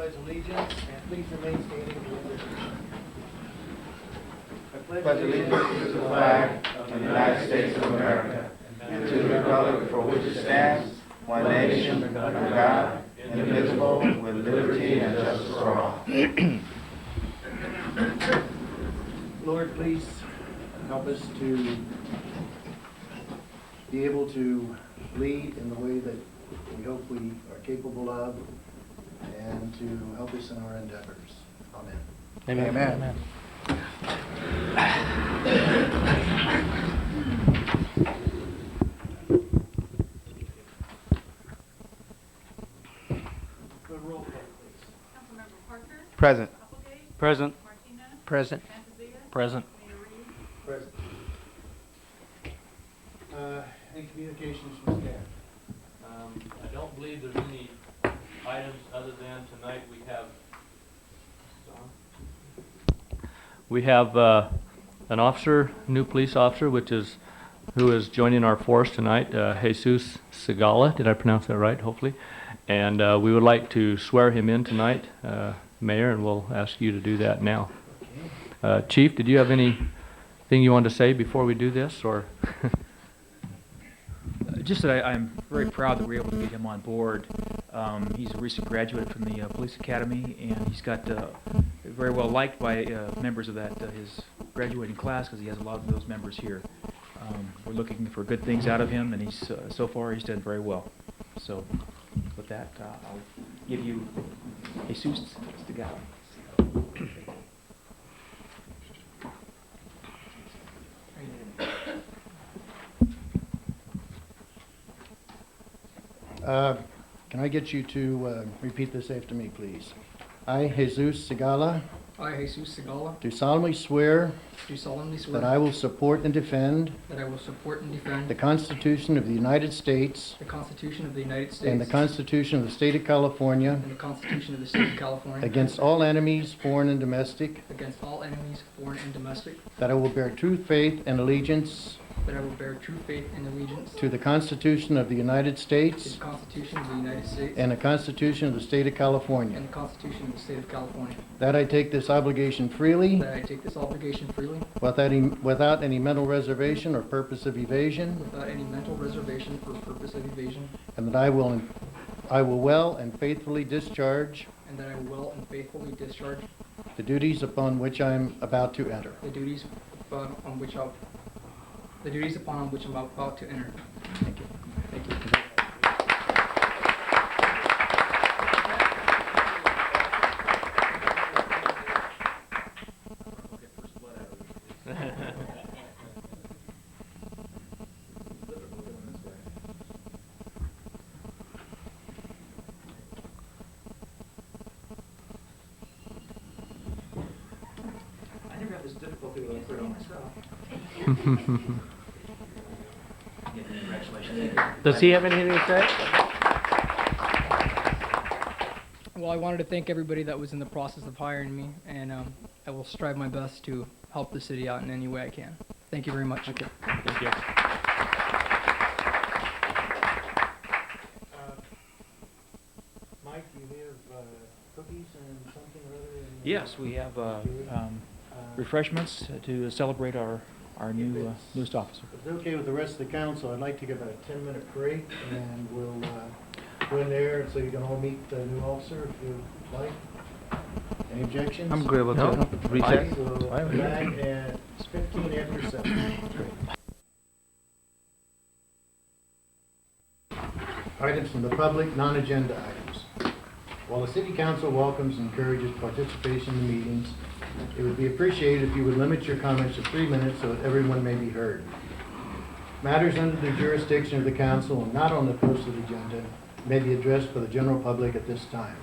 pledge allegiance, and please remain standing for the pledge. Pledge allegiance to the flag of the United States of America and to the republic for which it stands, one nation, under God, indivisible, with liberty and justice for all. Lord, please help us to be able to lead in the way that we hope we are capable of, and to help us in our endeavors. Amen. Amen. Good roll call, please. Councilmember Parker? Present. Applegate? Present. Martinez? Present. Fantasia? Present. Mayor Reed? Present. Any communications from staff? I don't believe there's any items other than tonight we have an officer, new police officer, who is joining our force tonight, Jesus Segala. Did I pronounce that right, hopefully? And we would like to swear him in tonight, Mayor, and we'll ask you to do that now. Chief, did you have anything you wanted to say before we do this, or? Just that I'm very proud that we were able to get him on board. He's a recent graduate from the police academy, and he's got very well liked by members of his graduating class, because he has a lot of those members here. We're looking for good things out of him, and he's so far he's done very well. So with that, I'll give you Jesus Segala. Can I get you to repeat this after me, please? I, Jesus Segala, I, Jesus Segala, do solemnly swear do solemnly swear that I will support and defend that I will support and defend the Constitution of the United States the Constitution of the United States and the Constitution of the State of California and the Constitution of the State of California against all enemies, foreign and domestic, against all enemies, foreign and domestic, that I will bear true faith and allegiance that I will bear true faith and allegiance to the Constitution of the United to States the Constitution of the United States and the Constitution of the State of California, and the Constitution of the State of California, that I take this obligation freely that I take this obligation freely without any mental reservation or purpose of evasion, without any mental reservation or purpose of evasion, and that I will well and faithfully discharge and that I will well and faithfully discharge the duties upon which I am about to enter. the duties upon which I'm about to enter. Thank you. Thank you. I never had this difficulty with it on myself. Congratulations. Does he have anything to say? Well, I wanted to thank everybody that was in the process of hiring me, and I will strive my best to help the city out in any way I can. Thank you very much. Thank you. Mike, you have cookies and something or other? Yes, we have refreshments to celebrate our newest officer. If it's okay with the rest of the council, I'd like to give a 10-minute break, and we'll go in there so you can all meet the new officer if you like. Any objections? I'm agreeable to it. Recess. So back at 15 after 7. Items from the public, non-agenda items. While the city council welcomes and encourages participation in the meetings, it would be appreciated if you would limit your comments to 3 minutes so that everyone may be heard. Matters under the jurisdiction of the council and not on the posted agenda may be addressed for the general public at this time.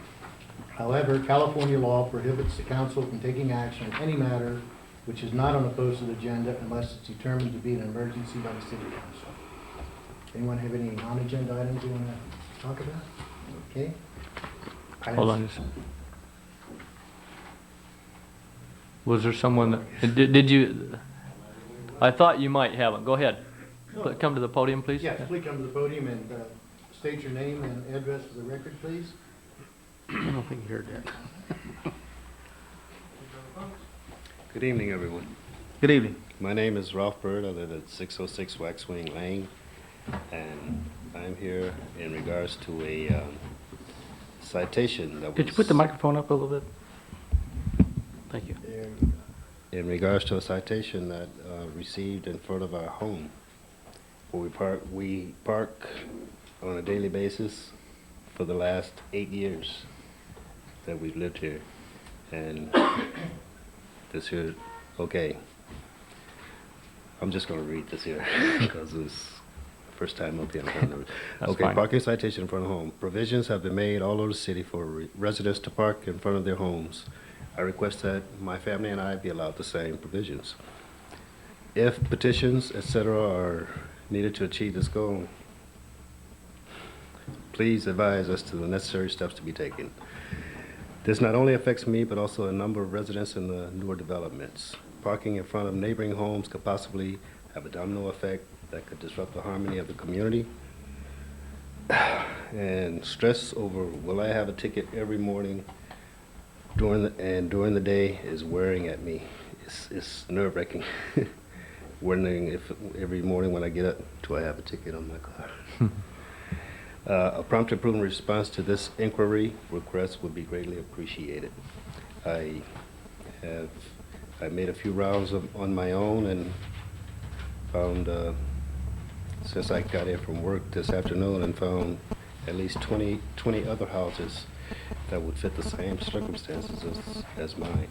However, California law prohibits the council from taking action on any matter which is not on the posted agenda unless it's determined to be an emergency by the city council. Anyone have any non-agenda items you want to talk about? Okay. Hold on just. Was there someone that, did you, I thought you might have it. Go ahead. Come to the podium, please. Yes, please come to the podium and state your name and address for the record, please. I don't think you heard that. Good evening, everyone. Good evening. My name is Ralph Bird. I live at 606 Waxwing Lane, and I'm here in regards to a citation that was... Could you put the microphone up a little bit? Thank you. There. In regards to a citation that received in front of our home, where we park on a daily basis for the last 8 years that we've lived here, and this here, okay, I'm just going to read this here because it's first time up here. Okay, fine. parking citation in front of home. Provisions have been made all over the city for residents to park in front of their homes. I request that my family and I be allowed the same provisions. If petitions, etc., are needed to achieve this goal, please advise us to the necessary steps to be taken. This not only affects me, but also a number of residents in the newer developments. Parking in front of neighboring homes could possibly have a domino effect that could disrupt the harmony of the community. And stress over will I have a ticket every morning during the day is wearing at me. It's nerve-wracking. Wondering if every morning when I get up, do I have a ticket on my car? A prompt and prudent response to this inquiry request would be greatly appreciated. I made a few rounds on my own and found, since I got in from work this afternoon, and found at least 20 other houses that would fit the same circumstances as mine.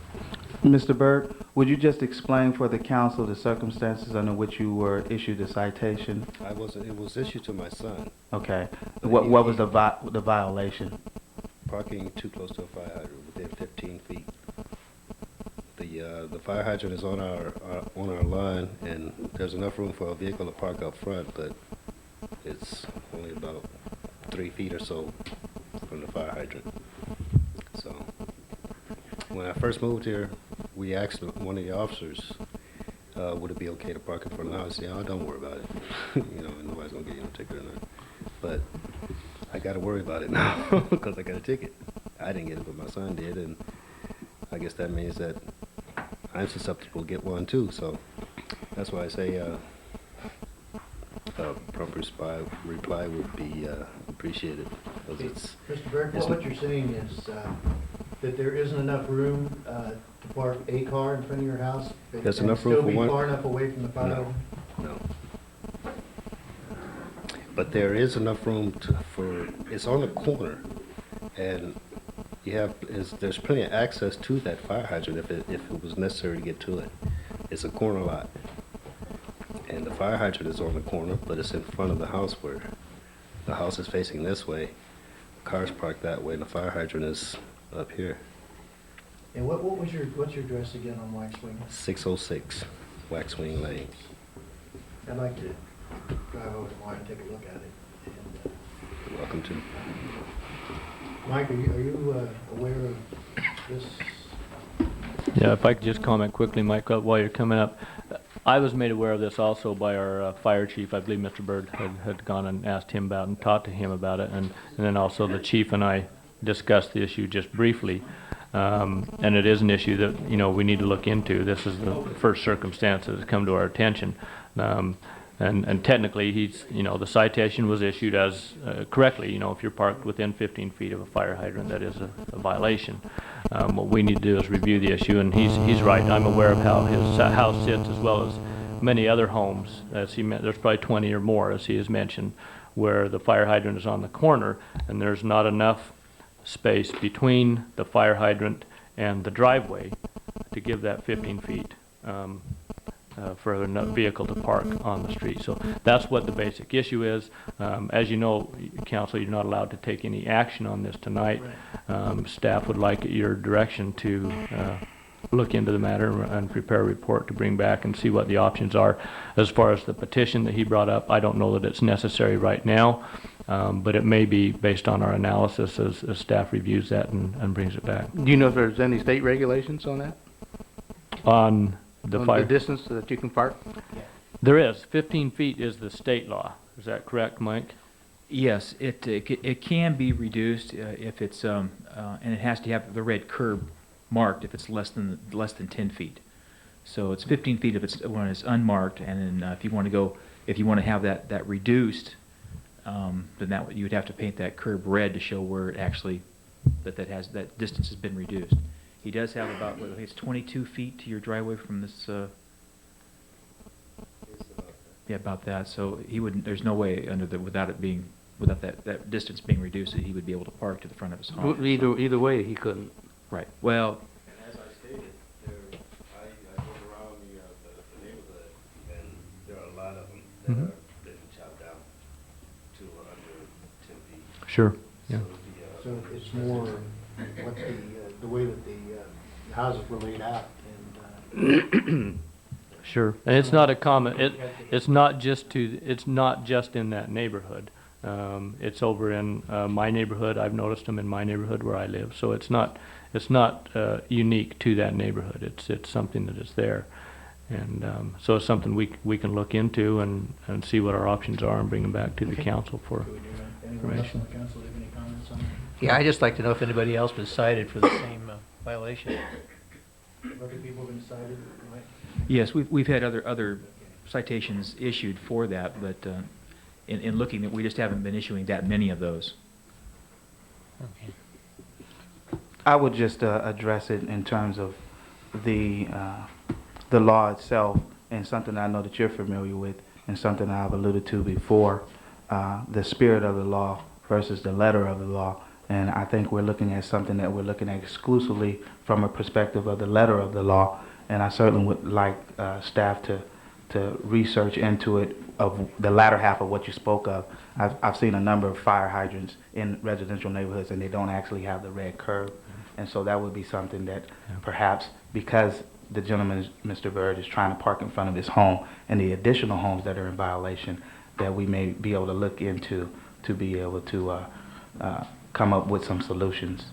Mr. Byrd, would you just explain for the council the circumstances under which you were issued a citation? It was issued to my son. Okay. What was the violation? Parking too close to a fire hydrant within 15 feet. The fire hydrant is on our line, and there's enough room for a vehicle to park up front, but it's only about 3 feet or so from the fire hydrant. So when I first moved here, we asked one of the officers, would it be okay to park in front of the house? Yeah, don't worry about it. You know, nobody's gonna get you no ticket or nothing. But I got to worry about it now because I got a ticket. I didn't get it, but my son did, and I guess that means that I'm susceptible to get one too. So that's why I say a prompt reply would be appreciated. Because it's Mr. Burke, what you're saying is that there isn't enough room to park a car in front of your house? There's and enough room for still be one- far enough away from the fire No. hydrant? No. But there is enough room for, it's on the corner, and there's plenty of access to that fire hydrant if it was necessary to get to it. It's a corner lot. And the fire hydrant is on the corner, but it's in front of the house where the house is facing this way, cars parked that way, and the fire hydrant is up here. And what's your address again on Waxwing? 606 Waxwing Lane. I'd like to drive over tomorrow and take a look at it. And, You're welcome to. Mike, are you aware of this? Yeah, if I could just comment quickly, Mike, while you're coming up. I was made aware of this also by our fire chief. I believe Mr. Bird had gone and asked him about it and talked to him about it. And then also the chief and I discussed the issue just briefly. And it is an issue that, you know, we need to look into. This is the first circumstance that has come to our attention. And technically, the citation was issued as correctly. You know, if you're parked within 15 feet of a fire hydrant, that is a violation. What we need to do is review the issue, and he's right. I'm aware of how his house sits, as well as many other homes. As he there's probably 20 or more, as he has mentioned, where the fire hydrant is on the corner, and there's not enough space between the fire hydrant and the driveway to give that 15 feet. For a vehicle to park on the street. So that's what the basic issue is. As you know, Council, you're not allowed to take any action on this tonight. Staff would like your direction to look into the matter and prepare a report to bring back and see what the options are. As far as the petition that he brought up, I don't know that it's necessary right now, but it may be based on our analysis as staff reviews that and brings it back. Do you know if there's any state regulations on that? On the On fire. the distance that you can park? There is. 15 feet is the state law. Is that correct, Mike? Yes, it can be reduced if it's, and it has to have the red curb marked if it's less than 10 feet. So it's 15 feet if it's when it's unmarked, and then if you want to have that reduced, then you would have to paint that curb red to show where it actually that distance has been reduced. He does have about, I think it's 22 feet to your driveway from this. Yeah, about that. So he wouldn't. There's no way without that distance being reduced that he would be able to park to the front of his home. Either way, he couldn't. Right. Well, And as I stated, I go around the neighborhood, and there are a lot of them that Mhm. are been chopped down to under 10 feet. Sure. Yeah. So it's more what the way that the houses were laid out and, Sure, and it's not a common, it's not just in that neighborhood. It's over in my neighborhood. I've noticed them in my neighborhood where I live. So it's not unique to that neighborhood. It's something that is there, and so it's something we can look into and see what our options are and bring them back to the council for. do we do that? Anyone else on the council have any comments on that? Yeah, I'd just like to know if anybody else was cited for the same violation. Have other people been cited? Mike? yes, we've had other citations issued for that, but in looking at, we just haven't been issuing that many of those. Okay. I would just address it in terms of the law itself, and something I know that you're familiar with, and something I've alluded to before, the spirit of the law versus the letter of the law. And I think we're looking at something that we're looking at exclusively from a perspective of the letter of the law. And I certainly would like staff to research into it, of the latter half of what you spoke of. I've seen a number of fire hydrants in residential neighborhoods, and they don't actually have the red curb. And so that would be something that perhaps, because the gentleman, Mr. Bird, is trying to park in front of his home, and the additional homes that are in violation, that we may be able to look into to be able to come up with some solutions.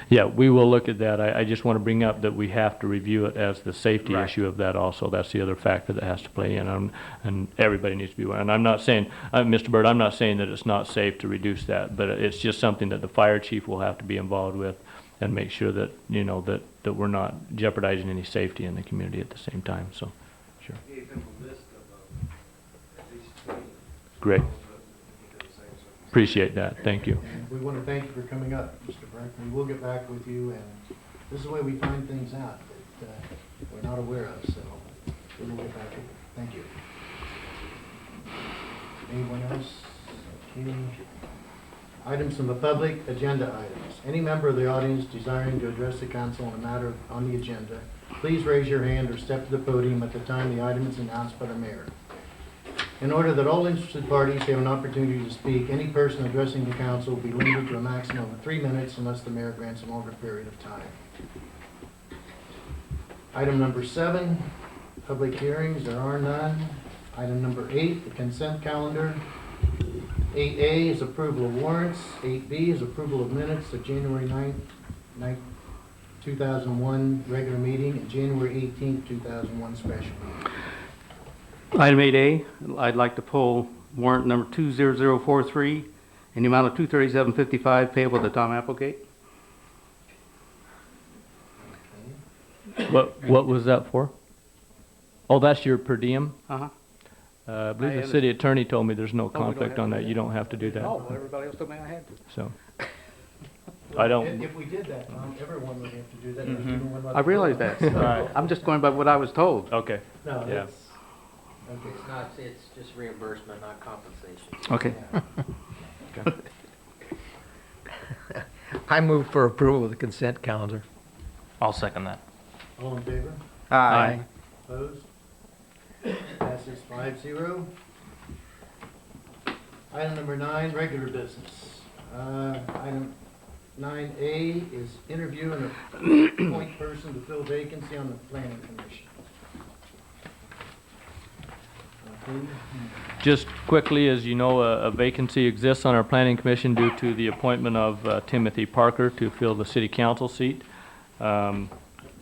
Yeah, we will look at that. I just want to bring up that we have to review it as the safety Right. issue of that also. That's the other factor that has to play in, and everybody needs to be aware. And I'm not saying, Mr. Bird, I'm not saying that it's not safe to reduce that, but it's just something that the fire chief will have to be involved with and make sure that, that we're not jeopardizing any safety in the community at the same time, so, sure. Gave him a list of at least 20. Great. Appreciate that. Thank you. And we want to thank you for coming up, Mr. Burke. We will get back with you, and this is the way we find things out that we're not aware of, so we will get back with you. Thank you. Anyone else? Any items from the public? Agenda items. Any member of the audience desiring to address the council on a matter on the agenda, please raise your hand or step to the podium at the time the item is announced by the mayor. In order that all interested parties have an opportunity to speak, any person addressing the council will be limited to a maximum of 3 minutes unless the mayor grants a longer period of time. Item number 7, public hearings. There are none. Item number 8, the consent calendar. 8A is approval of warrants. 8B is approval of minutes of January 9th, 2001 regular meeting and January 18th, 2001 special meeting. Item 8A, I'd like to pull warrant number 20043 in the amount of $237.55 payable to Tom Applegate. What was that for? Oh, that's your per diem? Uh-huh. I believe I the had city attorney told me there's no don't conflict have on to that. do You that. don't have to do that. Oh, well, everybody else told me I had to. So, I don't, If we did that, everyone would have to do that. Mhm. Even one I realize that. I'm just going by what I was told. okay. No, Yeah. it's, okay. It's not, it's just reimbursement, not compensation. Okay. I move for approval of the consent calendar. I'll second that. All in favor? Aye. Opposed? Passes 5-0. Item number 9, regular business. Item 9A is interview and appoint person to fill vacancy on the planning commission. Okay. Just quickly, as you know, a vacancy exists on our planning commission due to the appointment of Timothy Parker to fill the city council seat.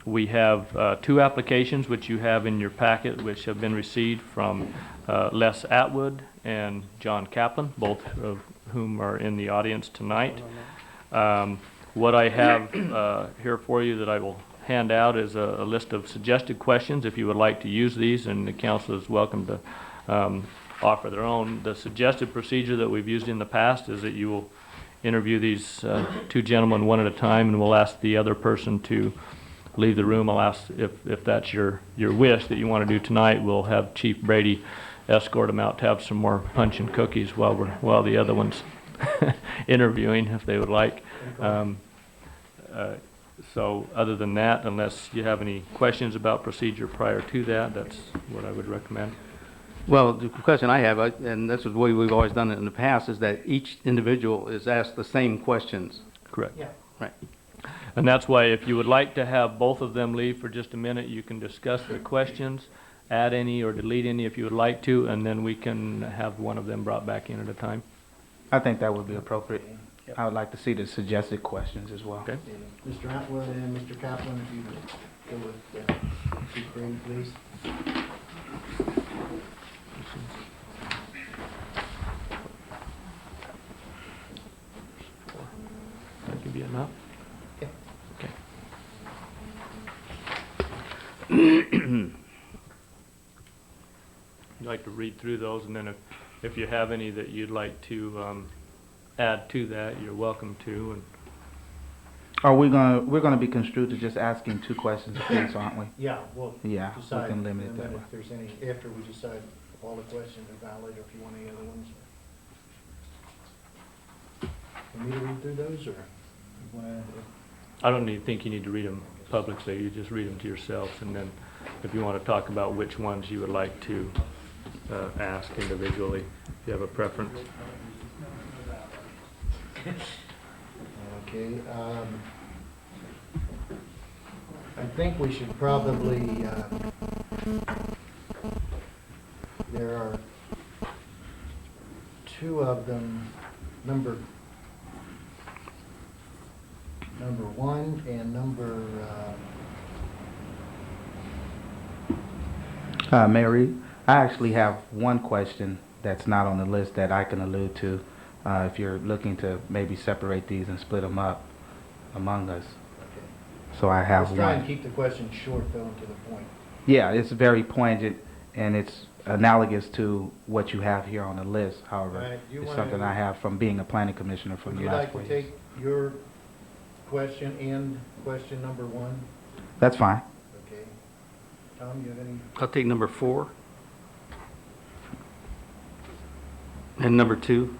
We have 2 applications which you have in your packet, which have been received from Les Atwood and John Kaplan, both of whom are in the audience tonight. What I have here for you that I will hand out is a list of suggested questions if you would like to use these, and the council is welcome to offer their own. The suggested procedure that we've used in the past is that you will interview these 2 gentlemen one at a time, and we'll ask the other person to leave the room. I'll ask if that's your wish that you want to do tonight. We'll have Chief Brady escort them out to have some more punch and cookies while the other one's interviewing, if they would like. So other than that, unless you have any questions about procedure prior to that, that's what I would recommend. Well, the question I have, and this is the way we've always done it in the past, is that each individual is asked the same questions. Correct. Yeah. Right. And that's why if you would like to have both of them leave for just a minute, you can discuss the questions, add any or delete any if you would like to, and then we can have one of them brought back in at a time. I think that would be appropriate. I would like to see the suggested questions as well. Okay. Mr. Atwood and Mr. Kaplan, if you would go with Chief Brady, please. That could be enough? Yeah. Okay. I'd like to read through those, and then if you have any that you'd like to add to that, you're welcome to. And We're gonna be construed to just asking 2 questions apiece, aren't we? Yeah, well, Yeah, we decide, can limit it and that then way. if there's any, after we decide if all the questions are valid, or if you want any other ones. Want me to read through those, or you want to? I don't think you need to read them publicly. You just read them to yourselves, and then if you want to talk about which ones you would like to ask individually, if you have a preference. Okay, I think we should probably, there are 2 of them, number 1 and number, Mayor Reed, I actually have one question that's not on the list that I can allude to, if you're looking to maybe separate these and split them up among us. okay. So I have Let's try and one. keep the question short, though, and to the point. Yeah, it's very poignant, and it's analogous to what you have here on the list. However, Right, you it's wanna- something I have from being a planning commissioner from Would the you last like 4 to years. take your question and question number 1? That's fine. Okay. Tom, you have any? I'll take number 4. And number 2.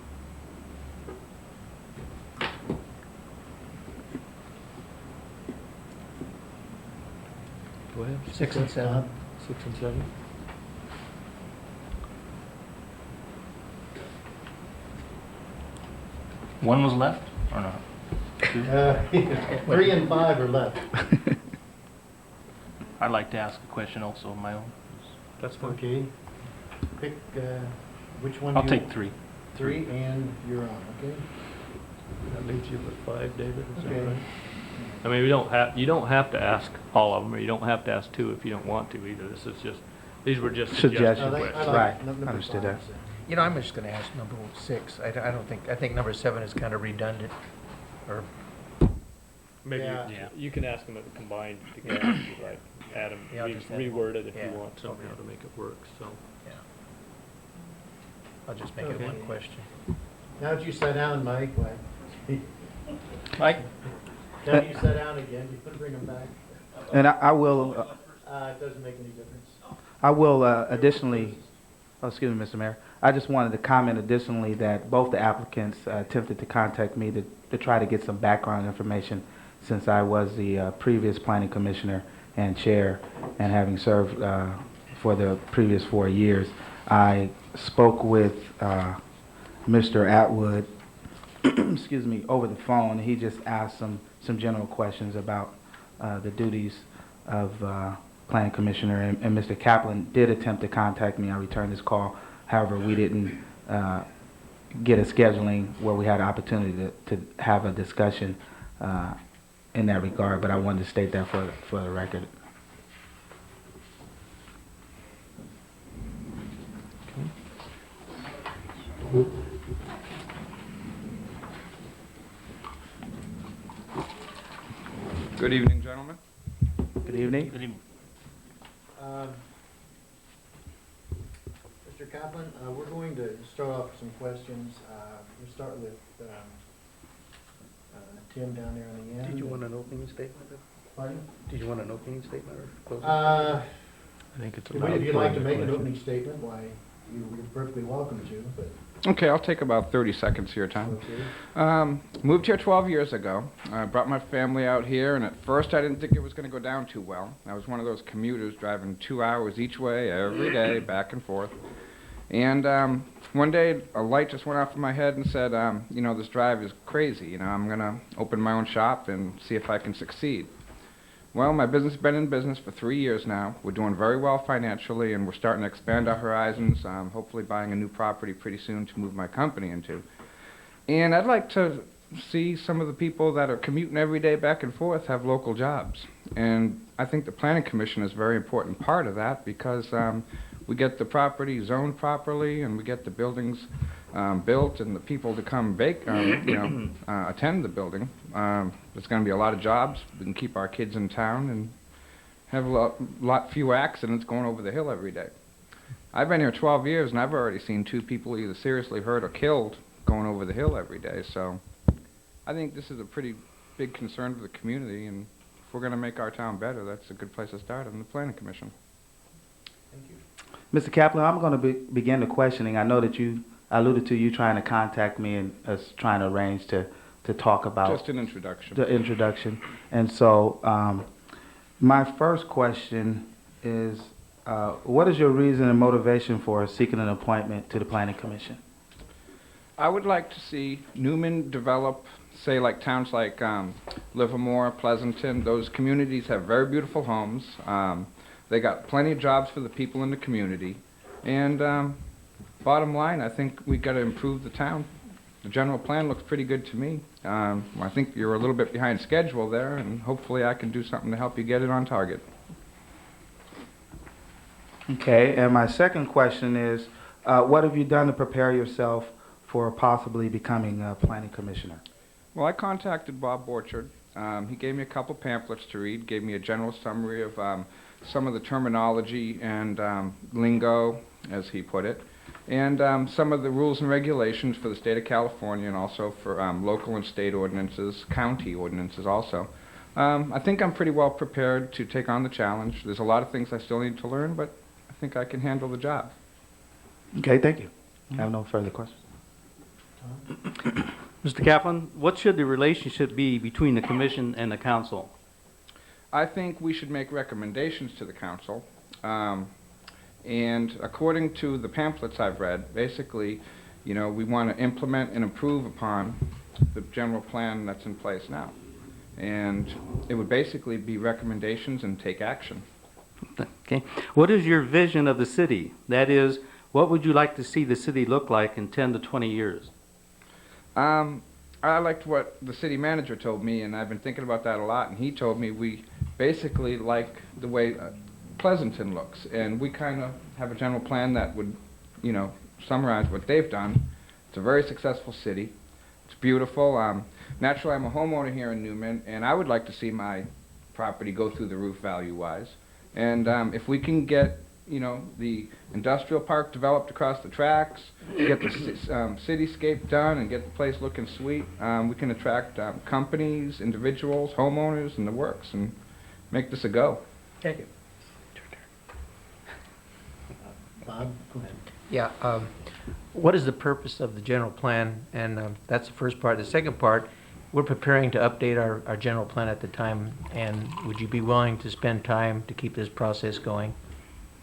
Go ahead. 6 and 7. 6 and 7. One was left, or not? 3 and 5 are left. I'd like to ask a question also of my own. That's fine. Okay. Pick, which one? I'll you- take 3. 3, and you're on, okay? That leaves you with 5, David, is that Okay. right? I mean, you don't have to ask all of them, or you don't have to ask 2 if you don't want to either. These were just suggested Suggestions. I questions. like Right, number understood 5, that. so. You know, I'm just going to ask number 6. I think number 7 is kind of redundant, or, Maybe Yeah. Yeah. you can ask them combined together if you like. Add them, Yeah, I'll just add reword it if you yeah, want somehow okay. to make it work, so. yeah. I'll just make it Okay. one question. Now that you sit down, Mike, what? Mike? Now you sit down again, you can bring them back. And I will, It doesn't make any difference. additionally, oh, excuse me, Mr. Mayor, I just wanted to comment additionally that both the applicants attempted to contact me to try to get some background information, since I was the previous planning commissioner and chair, and having served for the previous 4 years. I spoke with Mr. Atwood, excuse me, over the phone. He just asked some general questions about the duties of planning commissioner, and Mr. Kaplan did attempt to contact me. I returned his call. However, we didn't get a scheduling where we had an opportunity to have a discussion in that regard, but I wanted to state that for the record. Good evening, gentlemen. Good evening. Mr. Kaplan, we're going to start off with some questions. We'll start with Tim down there on the end. Did you want an opening statement? Pardon? Did you want an opening statement or closing? I think it's If you'd like to make an opening statement, why, you're perfectly welcome to, but. Okay, I'll take about 30 seconds of your time. Okay. Moved here 12 years ago. I brought my family out here, and at first I didn't think it was going to go down too well. I was one of those commuters driving 2 hours each way every day, back and forth. And one day a light just went off in my head and said, you know, this drive is crazy. You know, I'm going to open my own shop and see if I can succeed. Well, my business has been in business for 3 years now. We're doing very well financially, and we're starting to expand our horizons, hopefully buying a new property pretty soon to move my company into. And I'd like to see some of the people that are commuting every day back and forth have local jobs. And I think the Planning Commission is a very important part of that because we get the property zoned properly, and we get the buildings built, and the people to come attend the building. There's going to be a lot of jobs. We can keep our kids in town and have a lot fewer accidents going over the hill every day. I've been here 12 years, and I've already seen 2 people either seriously hurt or killed going over the hill every day. So I think this is a pretty big concern for the community, and if we're going to make our town better, that's a good place to start in the Planning Commission. Thank you. Mr. Kaplan, I'm going to begin the questioning. I know that you alluded to you trying to contact me and us trying to arrange to talk about Just an introduction. the introduction. And so my first question is, what is your reason and motivation for seeking an appointment to the Planning Commission? I would like to see Newman develop, say, like towns like Livermore, Pleasanton. Those communities have very beautiful homes. They got plenty of jobs for the people in the community. And bottom line, I think we got to improve the town. The general plan looks pretty good to me. I think you're a little bit behind schedule there, and hopefully I can do something to help you get it on target. Okay, and my second question is, what have you done to prepare yourself for possibly becoming a planning commissioner? Well, I contacted Bob Borchard. He gave me a couple pamphlets to read, gave me a general summary of some of the terminology and lingo, as he put it, and some of the rules and regulations for the state of California, and also for local and state ordinances, county ordinances also. I think I'm pretty well prepared to take on the challenge. There's a lot of things I still need to learn, but I think I can handle the job. Okay, thank you. I have no further questions. Mr. Kaplan, what should the relationship be between the commission and the council? I think we should make recommendations to the council. And according to the pamphlets I've read, basically, you know, we want to implement and improve upon the general plan that's in place now. And it would basically be recommendations and take action. Okay. What is your vision of the city? That is, what would you like to see the city look like in 10 to 20 years? I liked what the city manager told me, and I've been thinking about that a lot, and he told me we basically like the way Pleasanton looks, and we kind of have a general plan that would, you know, summarize what they've done. It's a very successful city. It's beautiful. Naturally, I'm a homeowner here in Newman, and I would like to see my property go through the roof value-wise. And if we can get, you know, the industrial park developed across the tracks, get the cityscape done, and get the place looking sweet, we can attract companies, individuals, homeowners, and the works, and make this a go. Thank you. Bob, go ahead. Yeah, what is the purpose of the general plan? And that's the first part. The second part, we're preparing to update our general plan at the time, and would you be willing to spend time to keep this process going?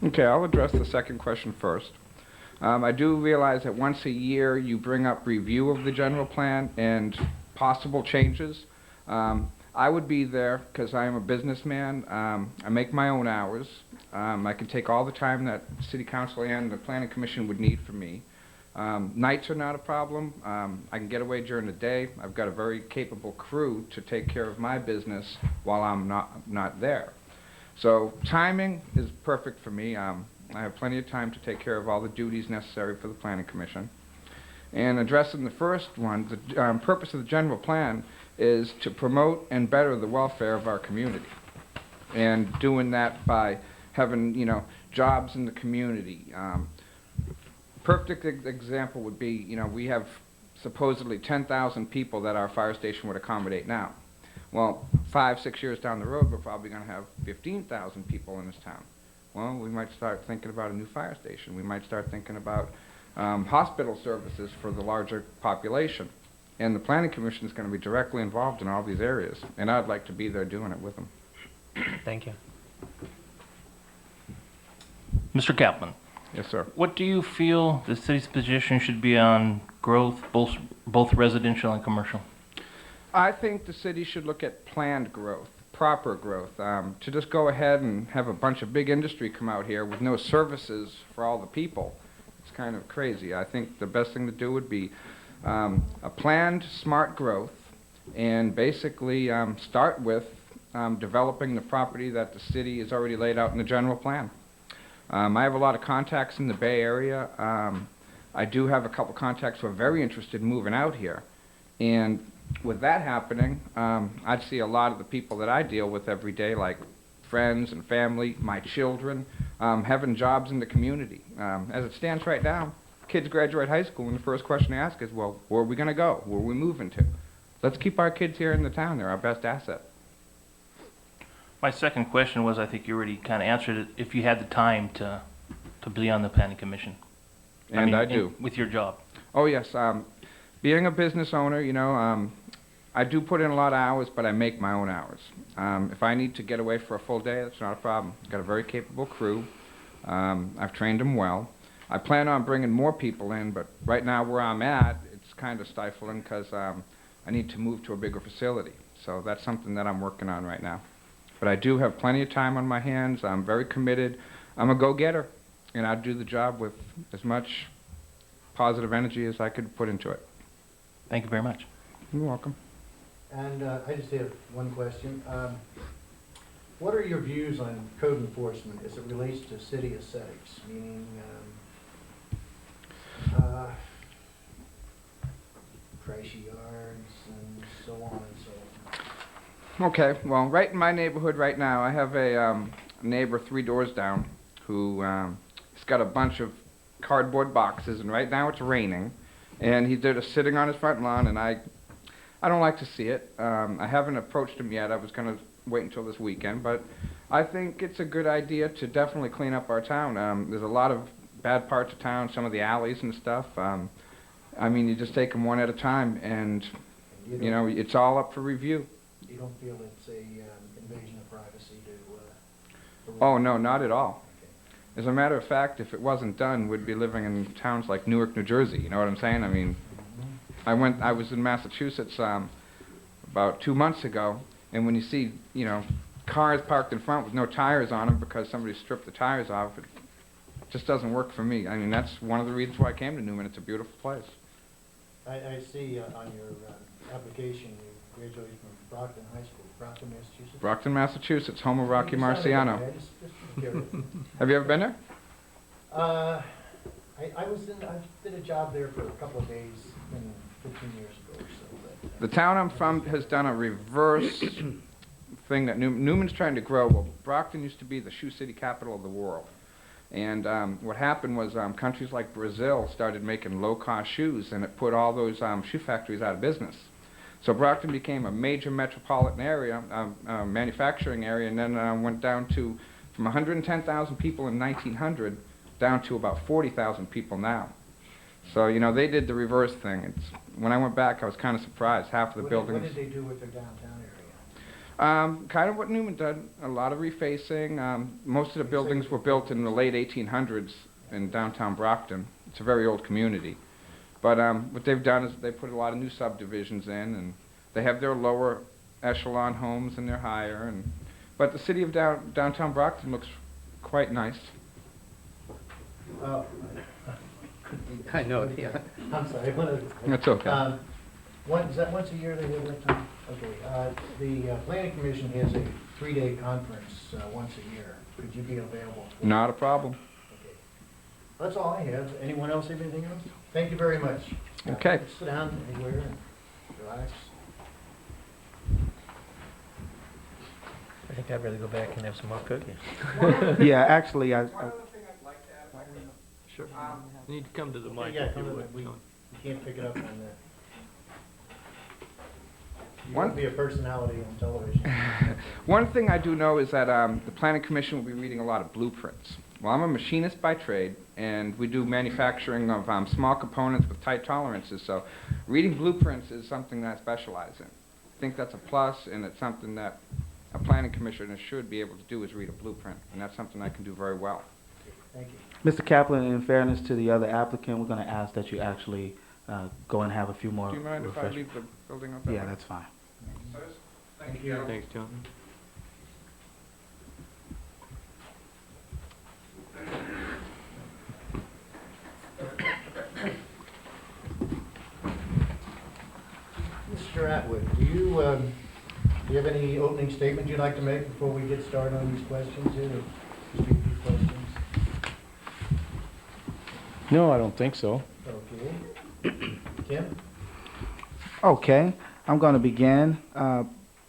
Okay, I'll address the second question first. I do realize that once a year you bring up review of the general plan and possible changes. I would be there because I am a businessman. I make my own hours. I can take all the time that City Council and the Planning Commission would need from me. Nights are not a problem. I can get away during the day. I've got a very capable crew to take care of my business while I'm not there. So timing is perfect for me. I have plenty of time to take care of all the duties necessary for the Planning Commission. And addressing the first one, the purpose of the general plan is to promote and better the welfare of our community. And doing that by having, jobs in the community. Perfect example would be, we have supposedly 10,000 people that our fire station would accommodate now. Well, 5-6 years down the road, we're probably going to have 15,000 people in this town. Well, we might start thinking about a new fire station. We might start thinking about hospital services for the larger population. And the Planning Commission is going to be directly involved in all these areas. And I'd like to be there doing it with them. Thank you. Mr. Kaplan, Yes, sir. what do you feel the city's position should be on growth, both residential and commercial? I think the city should look at planned growth, proper growth. To just go ahead and have a bunch of big industry come out here with no services for all the people, it's kind of crazy. I think the best thing to do would be a planned, smart growth, and basically start with developing the property that the city has already laid out in the general plan. I have a lot of contacts in the Bay Area. I do have a couple contacts who are very interested in moving out here. And with that happening, I'd see a lot of the people that I deal with every day, like friends and family, my children, having jobs in the community. As it stands right now, kids graduate high school, and the first question they ask is, well, where are we going to go? Where are we moving to? Let's keep our kids here in the town. They're our best asset. My second question was, I think you already kind of answered it, if you had the time to be on the Planning Commission. And I do. With your job. Oh, yes. Being a business owner, I do put in a lot of hours, but I make my own hours. If I need to get away for a full day, that's not a problem. I've got a very capable crew. I've trained them well. I plan on bringing more people in, but right now where I'm at, it's kind of stifling because I need to move to a bigger facility. So that's something that I'm working on right now. But I do have plenty of time on my hands. I'm very committed. I'm a go-getter, and I'd do the job with as much positive energy as I could put into it. Thank you very much. You're welcome. And I just have one question. What are your views on code enforcement as it relates to city aesthetics, meaning trashy yards and so on and so on? Okay, well, right in my neighborhood right now, I have a neighbor 3 doors down who he's got a bunch of cardboard boxes, and right now it's raining, and he's just sitting on his front lawn, and I don't like to see it. I haven't approached him yet. I was going to wait until this weekend, but I think it's a good idea to definitely clean up our town. There's a lot of bad parts of town, some of the alleys and stuff. I mean, you just take them one at a time, and it's all up for review. You don't feel it's a invasion of privacy to Oh, no, not at all. As a matter of fact, if it wasn't done, we'd be living in towns like Newark, New Jersey. You know what I'm saying? I mean, I was in Massachusetts about 2 months ago, and when you see, cars parked in front with no tires on them because somebody stripped the tires off, it just doesn't work for me. I mean, that's one of the reasons why I came to Newman. It's a beautiful place. I see on your application you graduated from Brockton High School, Brockton, Massachusetts. Brockton, Massachusetts, home of Rocky You sounded Marciano. okay. I just curious. Have you ever been there? I did a job there for a couple of days 15 years ago or so. But, The town I'm from has done a reverse thing that Newman's trying to grow. Well, Brockton used to be the shoe city capital of the world. And what happened was countries like Brazil started making low-cost shoes, and it put all those shoe factories out of business. So Brockton became a major metropolitan area, manufacturing area, and then went down to, from 110,000 people in 1900 down to about 40,000 people now. So, they did the reverse thing. When I went back, I was kind of surprised. Half of the buildings... What did they do with their downtown area? Kind of what Newman did, a lot of refacing. Most of the buildings were built in the late 1800s in downtown Brockton. It's a very old community. But what they've done is they put a lot of new subdivisions in, and they have their lower echelon homes and they're higher. But the city of downtown Brockton looks quite nice. I know, yeah. I'm sorry. One other- That's okay. Is that once a year they have that time? Okay. The planning commission has a 3-day conference once a year. Could you be available? Not a problem. Okay. That's all I have. Anyone else have anything else? Thank you very much. Okay. Sit down anywhere and relax. I think I'd rather go back and have some more cookies. Yeah, actually, Sure. You need to come to the mic Yeah, if come you to would. the- Sean. You can't pick it up on that. You One- won't be a personality on television. One thing I do know is that the Planning Commission will be reading a lot of blueprints. Well, I'm a machinist by trade, and we do manufacturing of small components with tight tolerances, so reading blueprints is something that I specialize in. I think that's a plus, and it's something that a planning commissioner should be able to do, is read a blueprint, and that's something I can do very well. Thank you. Mr. Kaplan, in fairness to the other applicant, we're going to ask that you actually go and have a few more Do you mind if I refreshments. leave the building up there? Yeah, that's fine. Thank you. Thanks, John. Mr. Atwood, do you have any opening statement you'd like to make before we get started on these questions here? Or speak these questions? No, I don't think so. Okay. Kim? Okay, I'm going to begin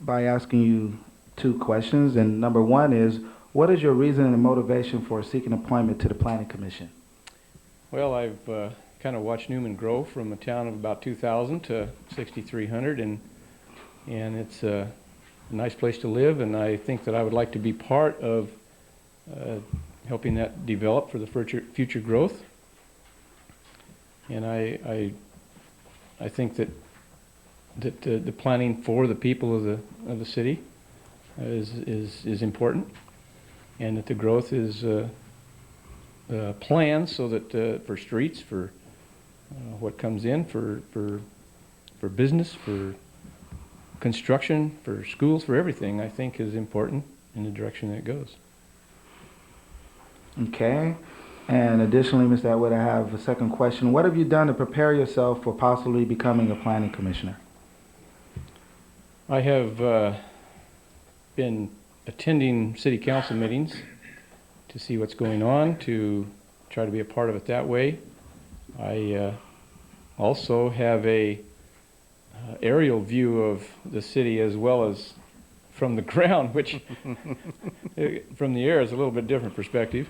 by asking you 2 questions. And number 1 is, what is your reason and motivation for seeking appointment to the Planning Commission? Well, I've kind of watched Newman grow from a town of about 2,000 to 6,300, and it's a nice place to live, and I think that I would like to be part of helping that develop for the future growth. And I think that the planning for the people of the city is important, and that the growth is planned so that for streets, for what comes in, for business, for construction, for schools, for everything, I think is important in the direction that it goes. Okay. And additionally, Mr. Atwood, I have a second question. What have you done to prepare yourself for possibly becoming a planning commissioner? I have been attending city council meetings to see what's going on, to try to be a part of it that way. I also have a aerial view of the city as well as from the ground, which from the air is a little bit different perspective.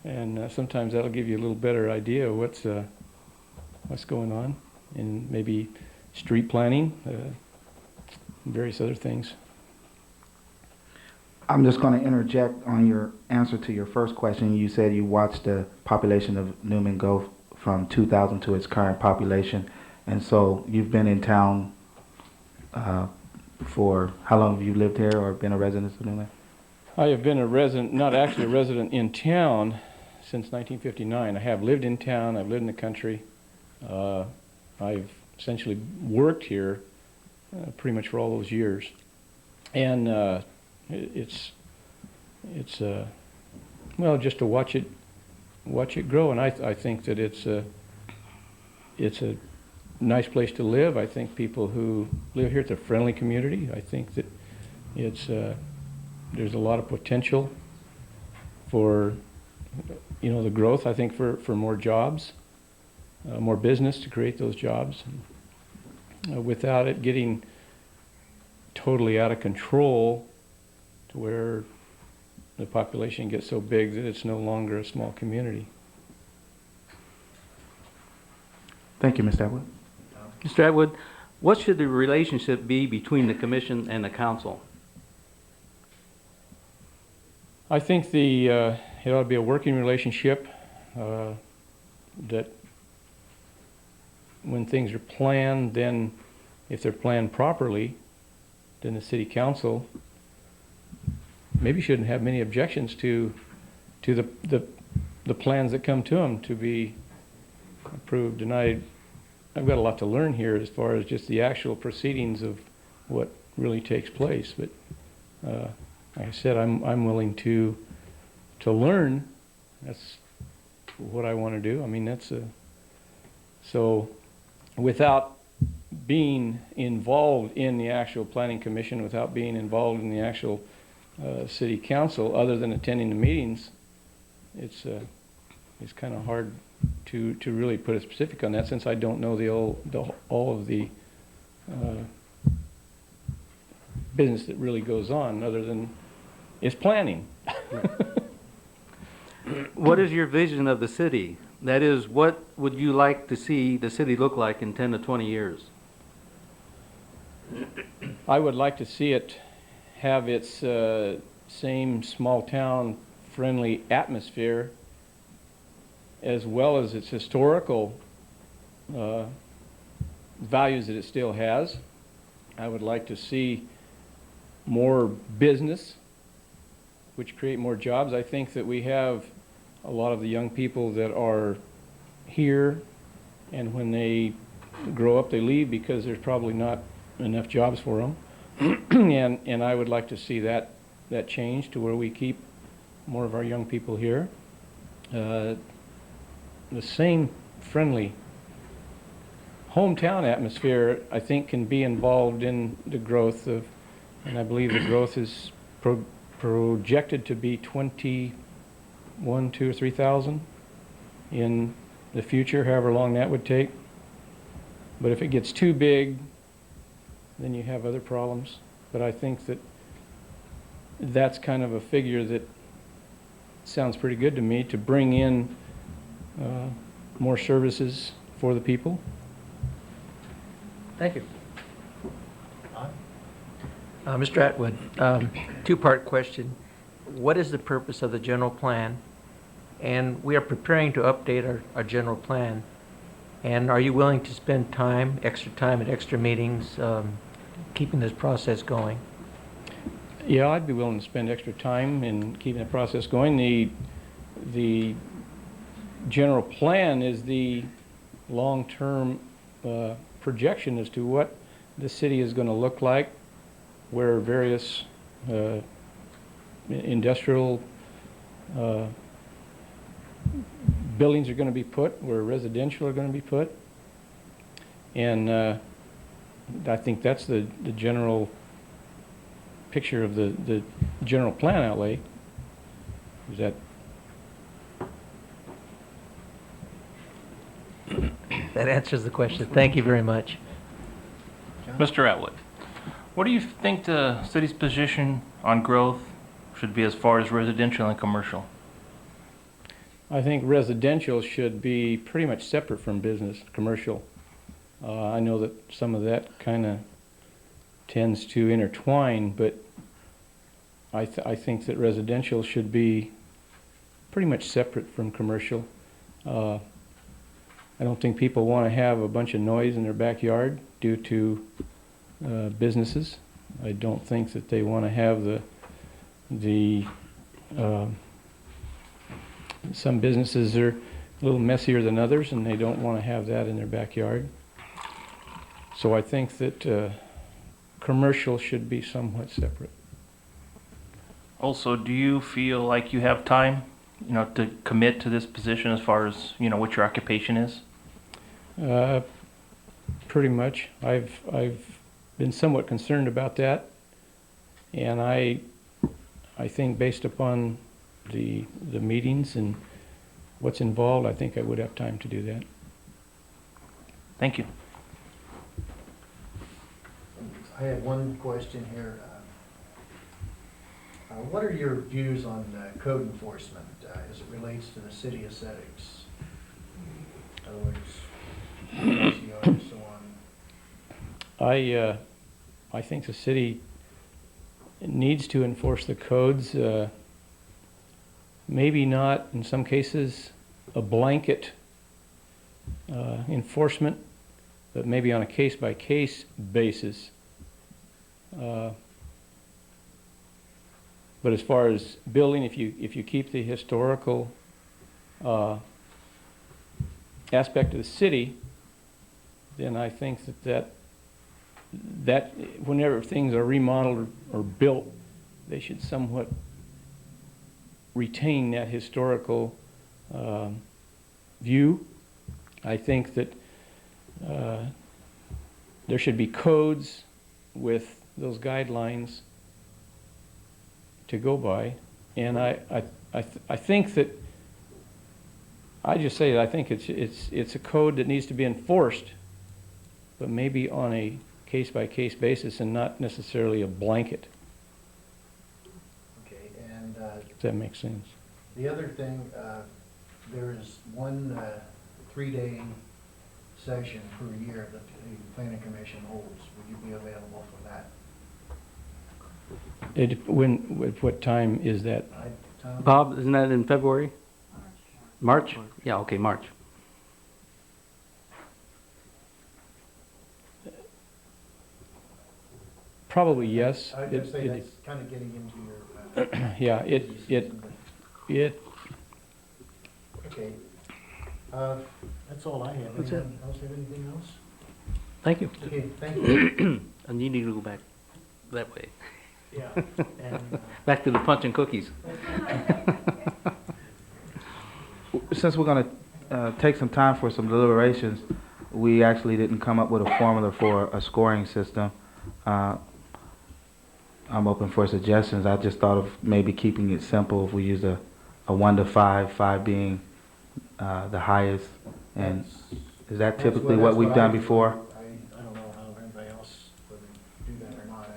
And sometimes that'll give you a little better idea of what's going on, and maybe street planning, and various other things. I'm just going to interject on your answer to your first question. You said you watched the population of Newman go from 2,000 to its current population. And so you've been in town for, how long have you lived here or been a resident of Newman? I have been a resident, not actually a resident in town, since 1959. I have lived in town, I've lived in the country. I've essentially worked here pretty much for all those years. And it's well, just to watch it grow. And I think that it's a nice place to live. I think people who live here, it's a friendly community. I think that it's there's a lot of potential for the growth. I think for more jobs, more business to create those jobs, without it getting totally out of control to where the population gets so big that it's no longer a small community. Thank you, Mr. Atwood. Mr. Atwood, what should the relationship be between the commission and the council? I think it ought to be a working relationship, that when things are planned, then if they're planned properly, then the city council maybe shouldn't have many objections to the plans that come to them to be approved. And I've got a lot to learn here as far as just the actual proceedings of what really takes place. But like I said, I'm willing to learn. That's what I want to do. I mean, that's So without being involved in the actual planning commission, without being involved in the actual city council, other than attending the meetings, it's kind of hard to really put a specific on that, since I don't know all of the business that really goes on, other than it's planning. What is your vision of the city? That is, what would you like to see the city look like in 10 to 20 years? I would like to see it have its same small town friendly atmosphere, as well as its historical values that it still has. I would like to see more business, which create more jobs. I think that we have a lot of the young people that are here, and when they grow up, they leave because there's probably not enough jobs for them. and I would like to see that change to where we keep more of our young people here. The same friendly hometown atmosphere, I think, can be involved in the growth of, and I believe the growth is projected to be 21, 2 or 3,000 in the future, however long that would take. But if it gets too big, then you have other problems. But I think that that's kind of a figure that sounds pretty good to me, to bring in more services for the people. Thank you. Mr. Atwood, two-part question. What is the purpose of the general plan? And we are preparing to update our general plan. And are you willing to spend extra time at extra meetings, keeping this process going? Yeah, I'd be willing to spend extra time in keeping the process going. The general plan is the long-term projection as to what the city is going to look like, where various industrial buildings are going to be put, where residential are going to be put. And I think that's the general picture of the general plan outlay. Is that That answers the question. Thank you very much. Mr. Atwood, what do you think the city's position on growth should be as far as residential and commercial? I think residential should be pretty much separate from business, commercial. I know that some of that kind of tends to intertwine, but I think that residential should be pretty much separate from commercial. I don't think people want to have a bunch of noise in their backyard due to businesses. I don't think that they want to have some businesses are a little messier than others, and they don't want to have that in their backyard. So I think that commercial should be somewhat separate. Also, do you feel like you have time, to commit to this position as far as, what your occupation is? Pretty much. I've been somewhat concerned about that, and I think based upon the meetings and what's involved, I think I would have time to do that. Thank you. I have one question here. What are your views on code enforcement as it relates to the city aesthetics? In other words, SEO and so on. I think the city needs to enforce the codes. Maybe not, in some cases, a blanket enforcement, but maybe on a case-by-case basis. But as far as building, if you keep the historical aspect of the city, then I think that whenever things are remodeled or built, they should somewhat retain that historical view. I think that there should be codes with those guidelines to go by. And I think that, I just say that I think it's a code that needs to be enforced, but maybe on a case-by-case basis and not necessarily a blanket, Okay, and if that makes sense. the other thing, there is one 3-day session per year that the planning commission holds. Would you be available for that? What time is that? Tom? Bob, isn't that in February? March? Yeah, okay, March. Probably yes. I would just say that's kind of getting into your. Yeah, Okay. That's all I have. That's it. Anyone else have anything else? Thank you. Okay, thank you. And you need to go back that way. Yeah. And, Back to the punch and cookies. Since we're going to take some time for some deliberations, we actually didn't come up with a formula for a scoring system. I'm open for suggestions. I just thought of maybe keeping it simple if we use a 1 to 5, 5 being the highest. And is that typically what we've done before? I don't know how everybody else would do that or not.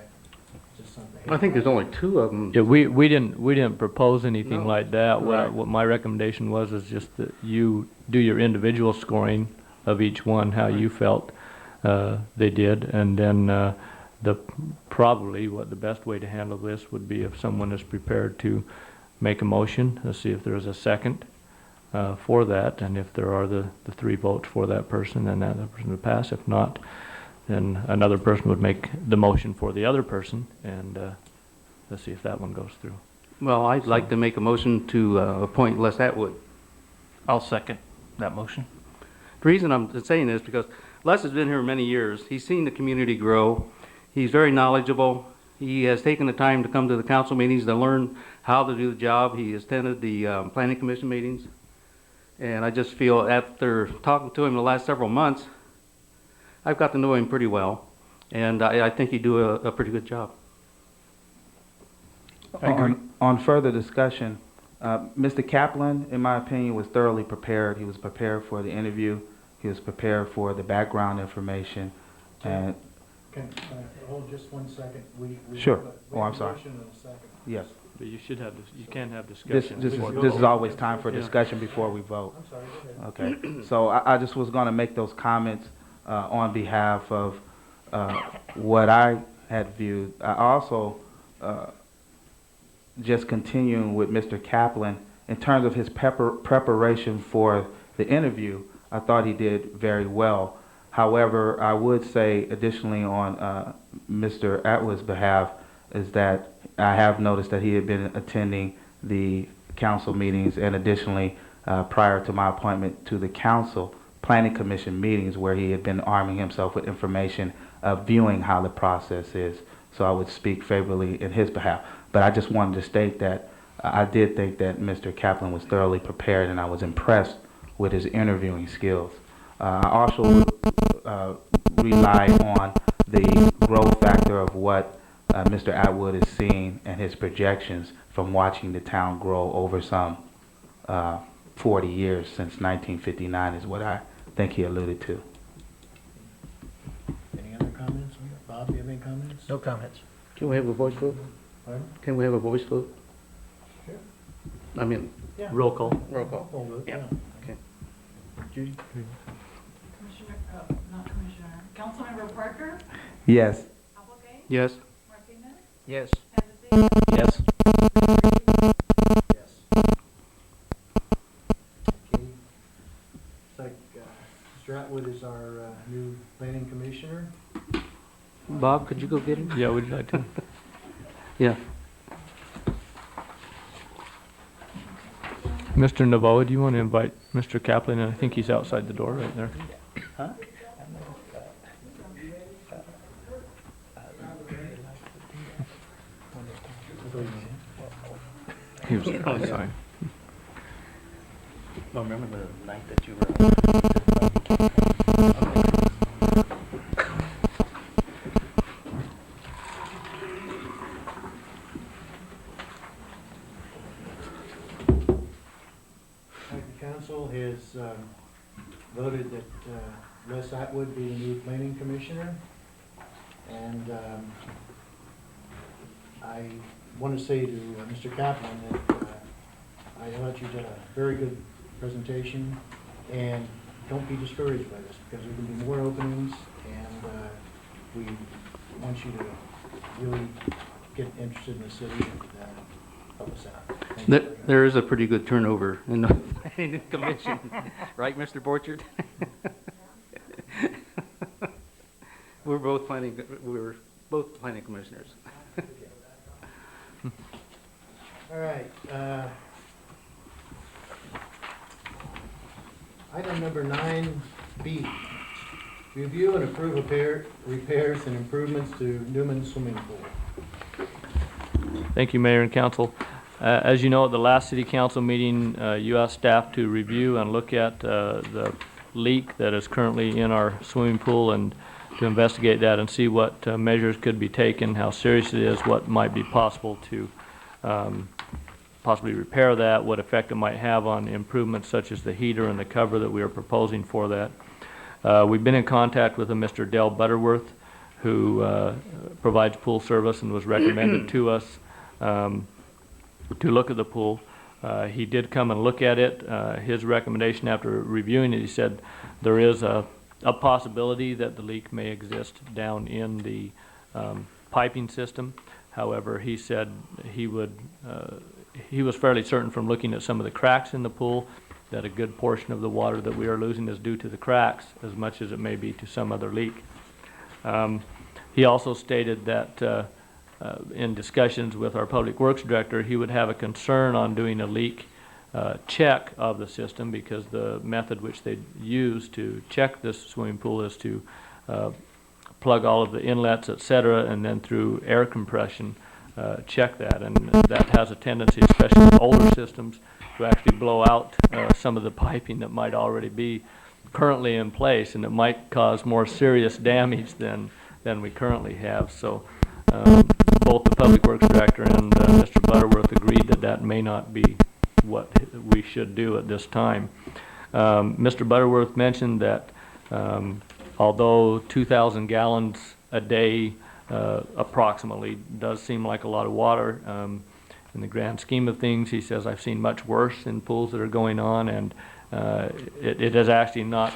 It's just something. I think there's only 2 of them. Yeah, we didn't propose anything No. like that. Right. What my recommendation was is just that you do your individual scoring of each one, how you felt they did, and then probably what the best way to handle this would be if someone is prepared to make a motion, to see if there's a second for that, and if there are the 3 votes for that person, then that person would pass. If not, then another person would make the motion for the other person, and let's see if that one goes through. Well, I'd like to make a motion to appoint Les Atwood. I'll second that motion. The reason I'm saying this is because Les has been here many years. He's seen the community grow. He's very knowledgeable. He has taken the time to come to the council meetings to learn how to do the job. He has attended the planning commission meetings. And I just feel after talking to him the last several months, I've got to know him pretty well. And I think he'd do a pretty good job. On further discussion, Mr. Kaplan, in my opinion, was thoroughly prepared. He was prepared for the interview. He was prepared for the background information. And Can hold just 1 second? We Sure. have a- Oh, I'm we have a sorry. motion and a second. yes, But you should have, you can have this discussion. before the is vote. always time for Yeah. discussion before we vote. I'm sorry, go ahead. Okay, so I just was going to make those comments on behalf of what I had viewed. I also, just continuing with Mr. Kaplan, in terms of his preparation for the interview, I thought he did very well. However, I would say additionally on Mr. Atwood's behalf is that I have noticed that he had been attending the council meetings, and additionally, prior to my appointment to the council, planning commission meetings where he had been arming himself with information, viewing how the process is. So I would speak favorably in his behalf. But I just wanted to state that I did think that Mr. Kaplan was thoroughly prepared, and I was impressed with his interviewing skills. I also rely on the growth factor of what Mr. Atwood is seeing and his projections from watching the town grow over some 40 years since 1959 is what I think he alluded to. Any other comments? Bob, do you have any comments? No comments. Can we have a voice vote? Pardon? Can we have a voice vote? Sure. I mean, Yeah. roll call. Roll call. Hold it, Yeah. Okay. Judy? Commissioner, not Commissioner, Councilmember Parker, Yes. Applegate, Yes. Martinez, Yes. Hennessy, Yes. Yes. Okay. Looks like Mr. Atwood is our new planning commissioner. Bob, could you go get him? Yeah, would you like to? Yeah. Mr. Navoa, do you want to invite Mr. Kaplan? And I think he's outside the door right there. He was outside. Well, remember the night that you were has voted that Les Atwood be the new planning commissioner. And I want to say to Mr. Kaplan that I thought you did a very good presentation, and don't be discouraged by this, because there can be more openings, and we want you to really get interested in the city and help us out. Thank you very much. There is a pretty good turnover in the planning commission, right, Mr. Borchard? We're both planning commissioners. All right. Item number 9B, review and approve repairs and improvements to Newman swimming pool. Thank you, Mayor and Council. As you know, at the last City Council meeting, you asked staff to review and look at the leak that is currently in our swimming pool and to investigate that and see what measures could be taken, how serious it is, what might be possible to possibly repair that, what effect it might have on improvements such as the heater and the cover that we are proposing for that. We've been in contact with a Mr. Dale Butterworth, who provides pool service and was recommended to us to look at the pool. He did come and look at it. His recommendation after reviewing it, he said there is a possibility that the leak may exist down in the piping system. However, he said he was fairly certain from looking at some of the cracks in the pool that a good portion of the water that we are losing is due to the cracks as much as it may be to some other leak. He also stated that in discussions with our Public Works Director, he would have a concern on doing a leak check of the system, because the method which they use to check this swimming pool is to plug all of the inlets, etc., and then through air compression check that. And that has a tendency, especially with older systems, to actually blow out some of the piping that might already be currently in place, and it might cause more serious damage than we currently have. So both the Public Works Director and Mr. Butterworth agreed that that may not be what we should do at this time. Mr. Butterworth mentioned that although 2,000 gallons a day approximately does seem like a lot of water, in the grand scheme of things, he says, I've seen much worse in pools that are going on, and it is actually not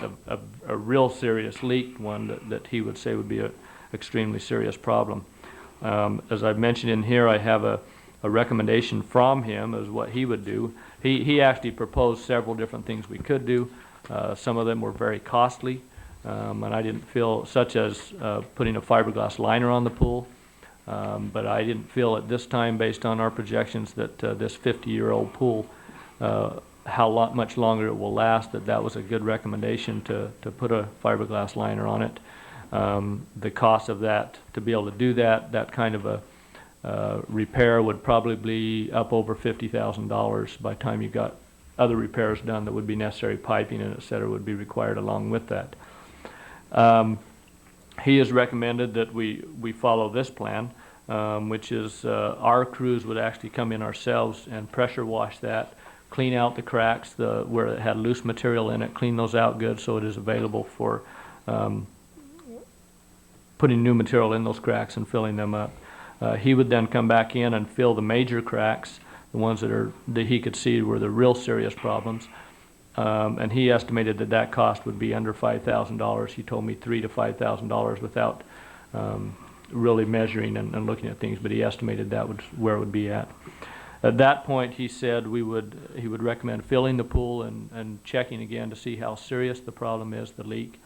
a real serious leak, one that he would say would be an extremely serious problem. As I've mentioned in here, I have a recommendation from him as what he would do. He actually proposed several different things we could do. Some of them were very costly, and I didn't feel, such as putting a fiberglass liner on the pool. But I didn't feel at this time, based on our projections, that this 50-year-old pool, how much longer it will last, that was a good recommendation to put a fiberglass liner on it. The cost of that, to be able to do that kind of a repair, would probably be up over $50,000 by the time you got other repairs done that would be necessary, piping and et cetera would be required along with that. He has recommended that we follow this plan, which is our crews would actually come in ourselves and pressure wash that, clean out the cracks where it had loose material in it, clean those out good so it is available for putting new material in those cracks and filling them up. He would then come back in and fill the major cracks, the ones that he could see were the real serious problems. And he estimated that cost would be under $5,000. He told me $3,000 to $5,000 without really measuring and looking at things, but he estimated that was where it would be at. At that point, he said he would recommend filling the pool and checking again to see how serious the problem is, the leak.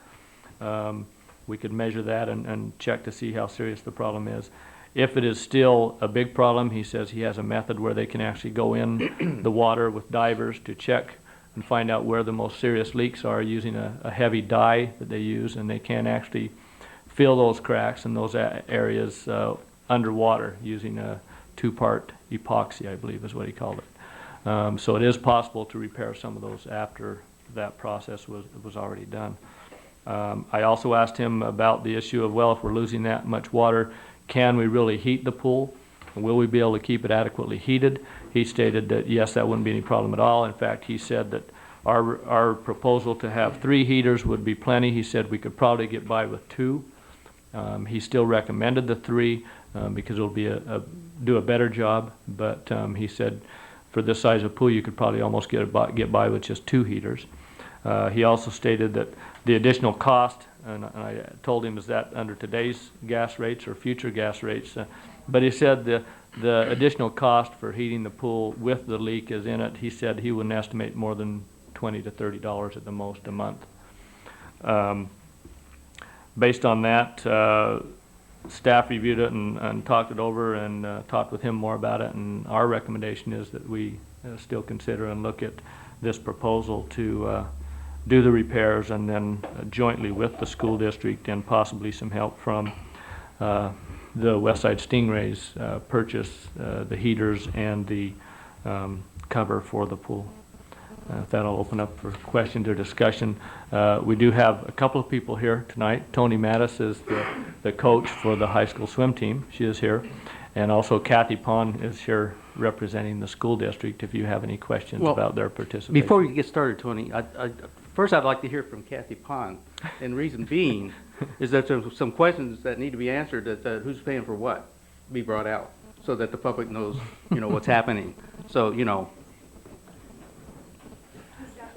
We could measure that and check to see how serious the problem is. If it is still a big problem, he says he has a method where they can actually go in the water with divers to check and find out where the most serious leaks are using a heavy dye that they use, and they can actually fill those cracks in those areas underwater using a 2-part epoxy, I believe is what he called it. So it is possible to repair some of those after that process was already done. I also asked him about the issue of, well, if we're losing that much water, can we really heat the pool? Will we be able to keep it adequately heated? He stated that yes, that wouldn't be any problem at all. In fact, he said that Our proposal to have 3 heaters would be plenty. He said we could probably get by with 2. He still recommended the 3 because it'll be do a better job, but he said for this size of pool you could probably almost get by with just 2 heaters. He also stated that the additional cost, and I told him, is that under today's gas rates or future gas rates? But he said the additional cost for heating the pool with the leak is in it. He said he wouldn't estimate more than $20 to $30 at the most a month. Based on that, staff reviewed it and talked it over and talked with him more about it, and our recommendation is that we still consider and look at this proposal to do the repairs, and then jointly with the school district and possibly some help from the Westside Stingrays purchase the heaters and the cover for the pool. That'll open up for questions or discussion. We do have a couple of people here tonight. Tony Mattis is the coach for the high school swim team. She is here. And also Kathy Pond is here representing the school district if you have any questions about their participation. Before we get started, Tony, first I'd like to hear from Kathy Pond. And reason being is that there's some questions that need to be answered, that who's paying for what, be brought out, so that the public knows, what's happening. So,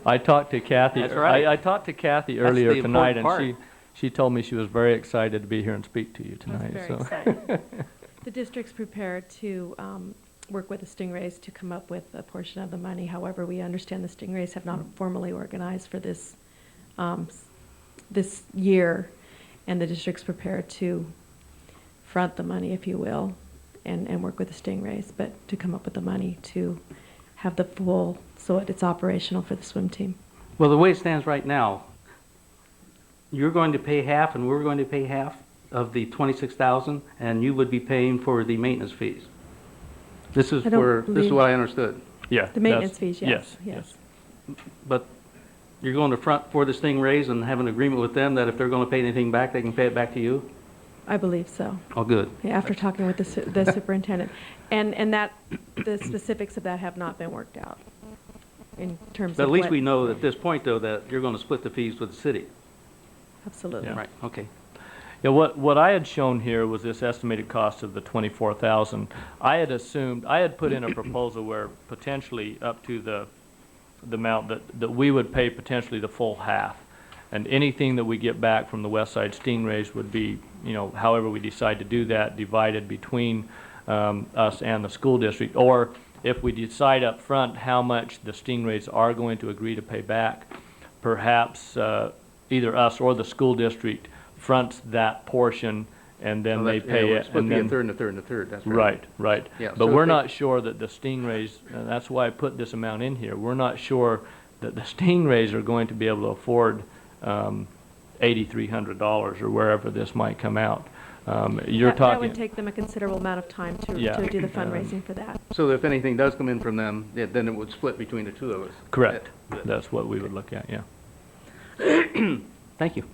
I talked to Kathy. That's right. I talked to Kathy That's earlier the tonight, important and she told me she was very excited to be here and speak to you tonight. Very excited. The district's prepared to work with the Stingrays to come up with a portion of the money. However, we understand the Stingrays have not formally organized for this this year, and the district's prepared to front the money, if you will, and work with the Stingrays, but to come up with the money to have the pool so it's operational for the swim team. Well, the way it stands right now, you're going to pay half and we're going to pay half of the $26,000, and you would be paying for the maintenance fees. This is what I understood. Yeah. The maintenance fees, yes. But you're going to front for the Stingrays and have an agreement with them that if they're going to pay anything back, they can pay it back to you? I believe so. Oh, good. Yeah, after talking with the superintendent. And that the specifics of that have not been worked out in terms But of at least what- we know at this point, though, that you're going to split the fees with the city. Absolutely. Yeah. Right, okay. Yeah, what I had shown here was this estimated cost of the $24,000. I had put in a proposal where potentially up to the amount that we would pay potentially the full half. And anything that we get back from the Westside Stingrays would be, however we decide to do that, divided between us and the school district. Or if we decide up front how much the Stingrays are going to agree to pay back, perhaps either us or the school district fronts that portion, and then they pay it. Split And be a then, third and a third and a third, that's right. right. Yeah, But so we're if not sure that the Stingrays, and that's why I put this amount in here, we're not sure that the Stingrays are going to be able to afford $8,300 or wherever this might come out. You're that talking. would take them a considerable amount of time to do the fundraising for that. So if anything does come in from them, then it would split between the two of us. Correct. Good. That's what we would look at, yeah. Thank you.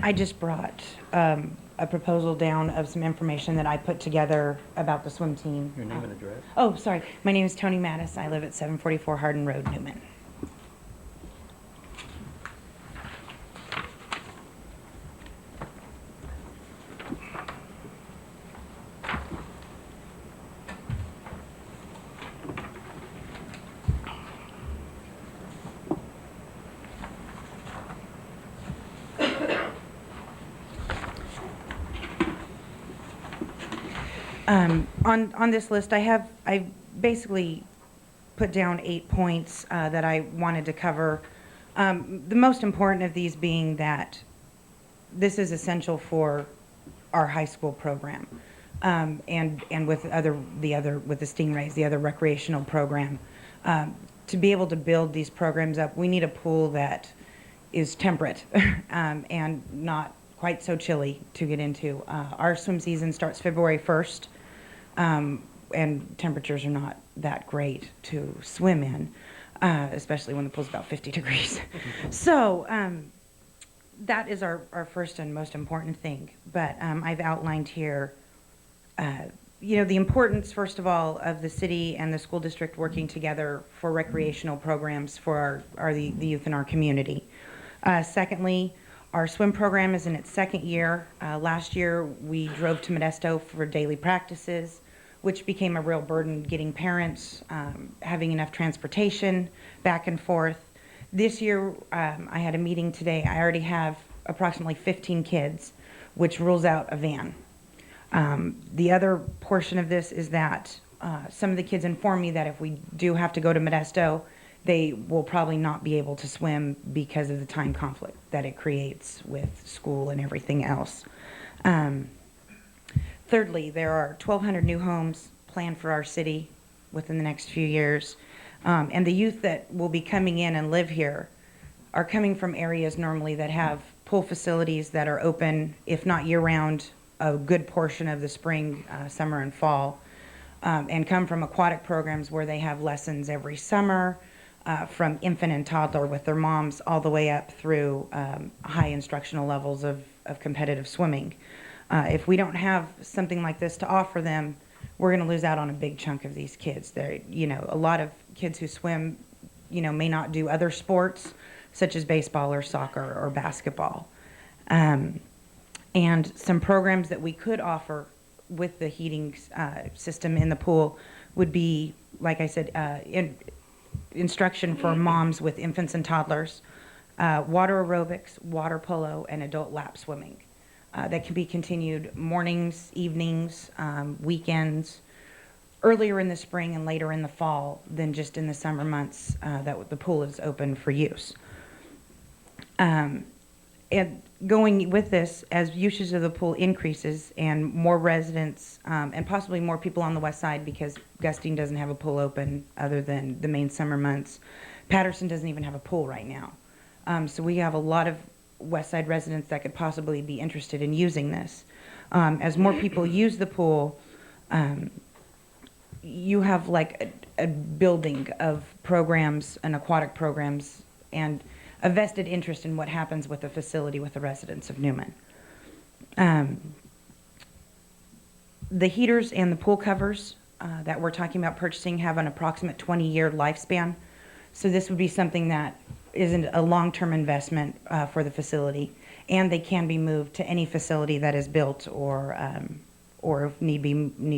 I just brought a proposal down of some information that I put together about the swim team. Your name and address? Oh, sorry. My name is Tony Mattis. I live at 744 Hardin Road, Newman. On this list, I basically put down 8 points that I wanted to cover. The most important of these being that this is essential for our high school program, and with the Stingrays, the other recreational program. To be able to build these programs up, we need a pool that is temperate and not quite so chilly to get into. Our swim season starts February 1st, and temperatures are not that great to swim in, especially when the pool's about 50 degrees. So that is our first and most important thing. But I've outlined here, you know, the importance, first of all, of the city and the school district working together for recreational programs for the youth in our community. Secondly, our swim program is in its second year. Last year, we drove to Modesto for daily practices, which became a real burden getting parents, having enough transportation back and forth. This year, I had a meeting today. I already have approximately 15 kids, which rules out a van. The other portion of this is that some of the kids inform me that if we do have to go to Modesto, they will probably not be able to swim because of the time conflict that it creates with school and everything else. Thirdly, there are 1,200 new homes planned for our city within the next few years. And the youth that will be coming in and live here are coming from areas normally that have pool facilities that are open, if not year-round, a good portion of the spring, summer, and fall, and come from aquatic programs where they have lessons every summer, from infant and toddler with their moms all the way up through high instructional levels of competitive swimming. If we don't have something like this to offer them, we're going to lose out on a big chunk of these kids. They're, you know, a lot of kids who swim, you know, may not do other sports such as baseball or soccer or basketball. And some programs that we could offer with the heating system in the pool would be, like I said, instruction for moms with infants and toddlers, water aerobics, water polo, and adult lap swimming. That can be continued mornings, evenings, weekends, earlier in the spring and later in the fall than just in the summer months that the pool is open for use. And going with this, as usage of the pool increases and more residents and possibly more people on the west side, because Gustine doesn't have a pool open other than the main summer months. Patterson doesn't even have a pool right now. So we have a lot of west side residents that could possibly be interested in using this. As more people use the pool, you have like a building of programs and aquatic programs and a vested interest in what happens with the facility with the residents of Newman. The heaters and the pool covers that we're talking about purchasing have an approximate 20-year lifespan. So this would be something that isn't a long-term investment for the facility, and they can be moved to any facility that is built or if need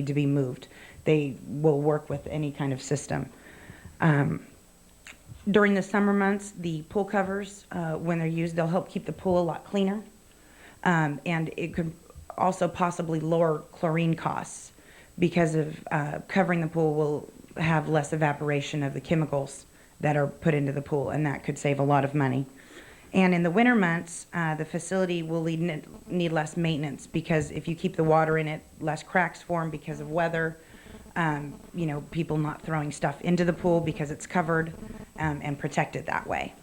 to be moved. They will work with any kind of system. During the summer months, the pool covers, when they're used, they'll help keep the pool a lot cleaner. And it could also possibly lower chlorine costs because of covering the pool will have less evaporation of the chemicals that are put into the pool, and that could save a lot of money. And in the winter months, the facility will need less maintenance because if you keep the water in it, less cracks form because of weather. You know, people not throwing stuff into the pool because it's covered and protected that way.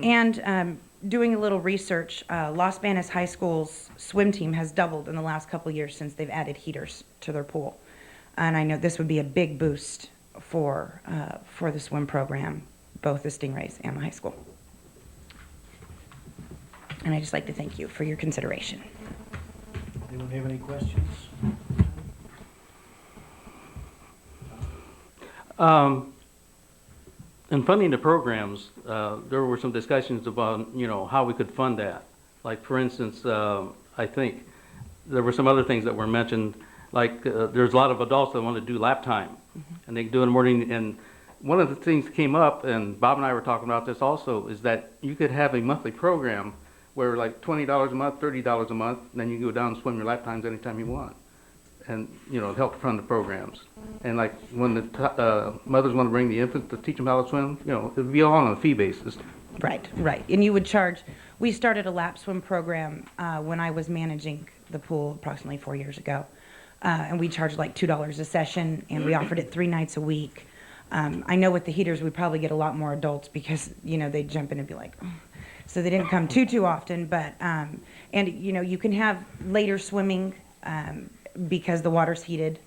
And doing a little research, Los Banos High School's swim team has doubled in the last couple years since they've added heaters to their pool. And I know this would be a big boost for the swim program, both the Stingrays and the high school. And I'd just like to thank you for your consideration. Anyone have any questions? In funding the programs, there were some discussions about, you know, how we could fund that. Like, for instance, I think there were some other things that were mentioned, like there's a lot of adults that want to do lap time, and they can do it in the morning. And one of the things that came up, and Bob and I were talking about this also, is that you could have a monthly program where like $20 a month, $30 a month, and then you can go down and swim your lap times anytime you want. And, you know, help fund the programs. And like when the mothers want to bring the infants to teach them how to swim, you know, it would be all on a fee basis. Right, right. And you would charge, we started a lap swim program when I was managing the pool approximately 4 years ago. And we charged like $2 a session, and we offered it 3 nights a week. I know with the heaters, we probably get a lot more adults because, you know, they'd jump in and be like, oh. So they didn't come too often, but, and, you know, you can have later swimming because the water's heated.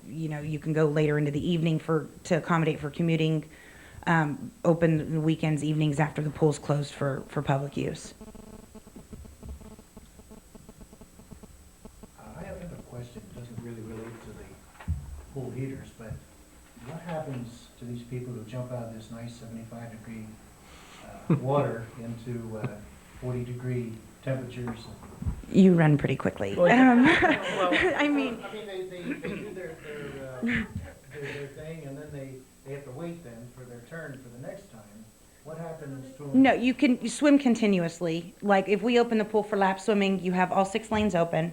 You know, you can go later into the evening to accommodate for commuting, open weekends, evenings after the pool's closed for public use. I have a question. It doesn't really to these people to jump out of this nice 75-degree water into 40-degree temperatures. You run pretty quickly. Well, I mean, they do their thing, and then they have to wait then for their turn for the next time. What happens to them? no, you swim continuously. Like if we open the pool for lap swimming, you have all 6 lanes open.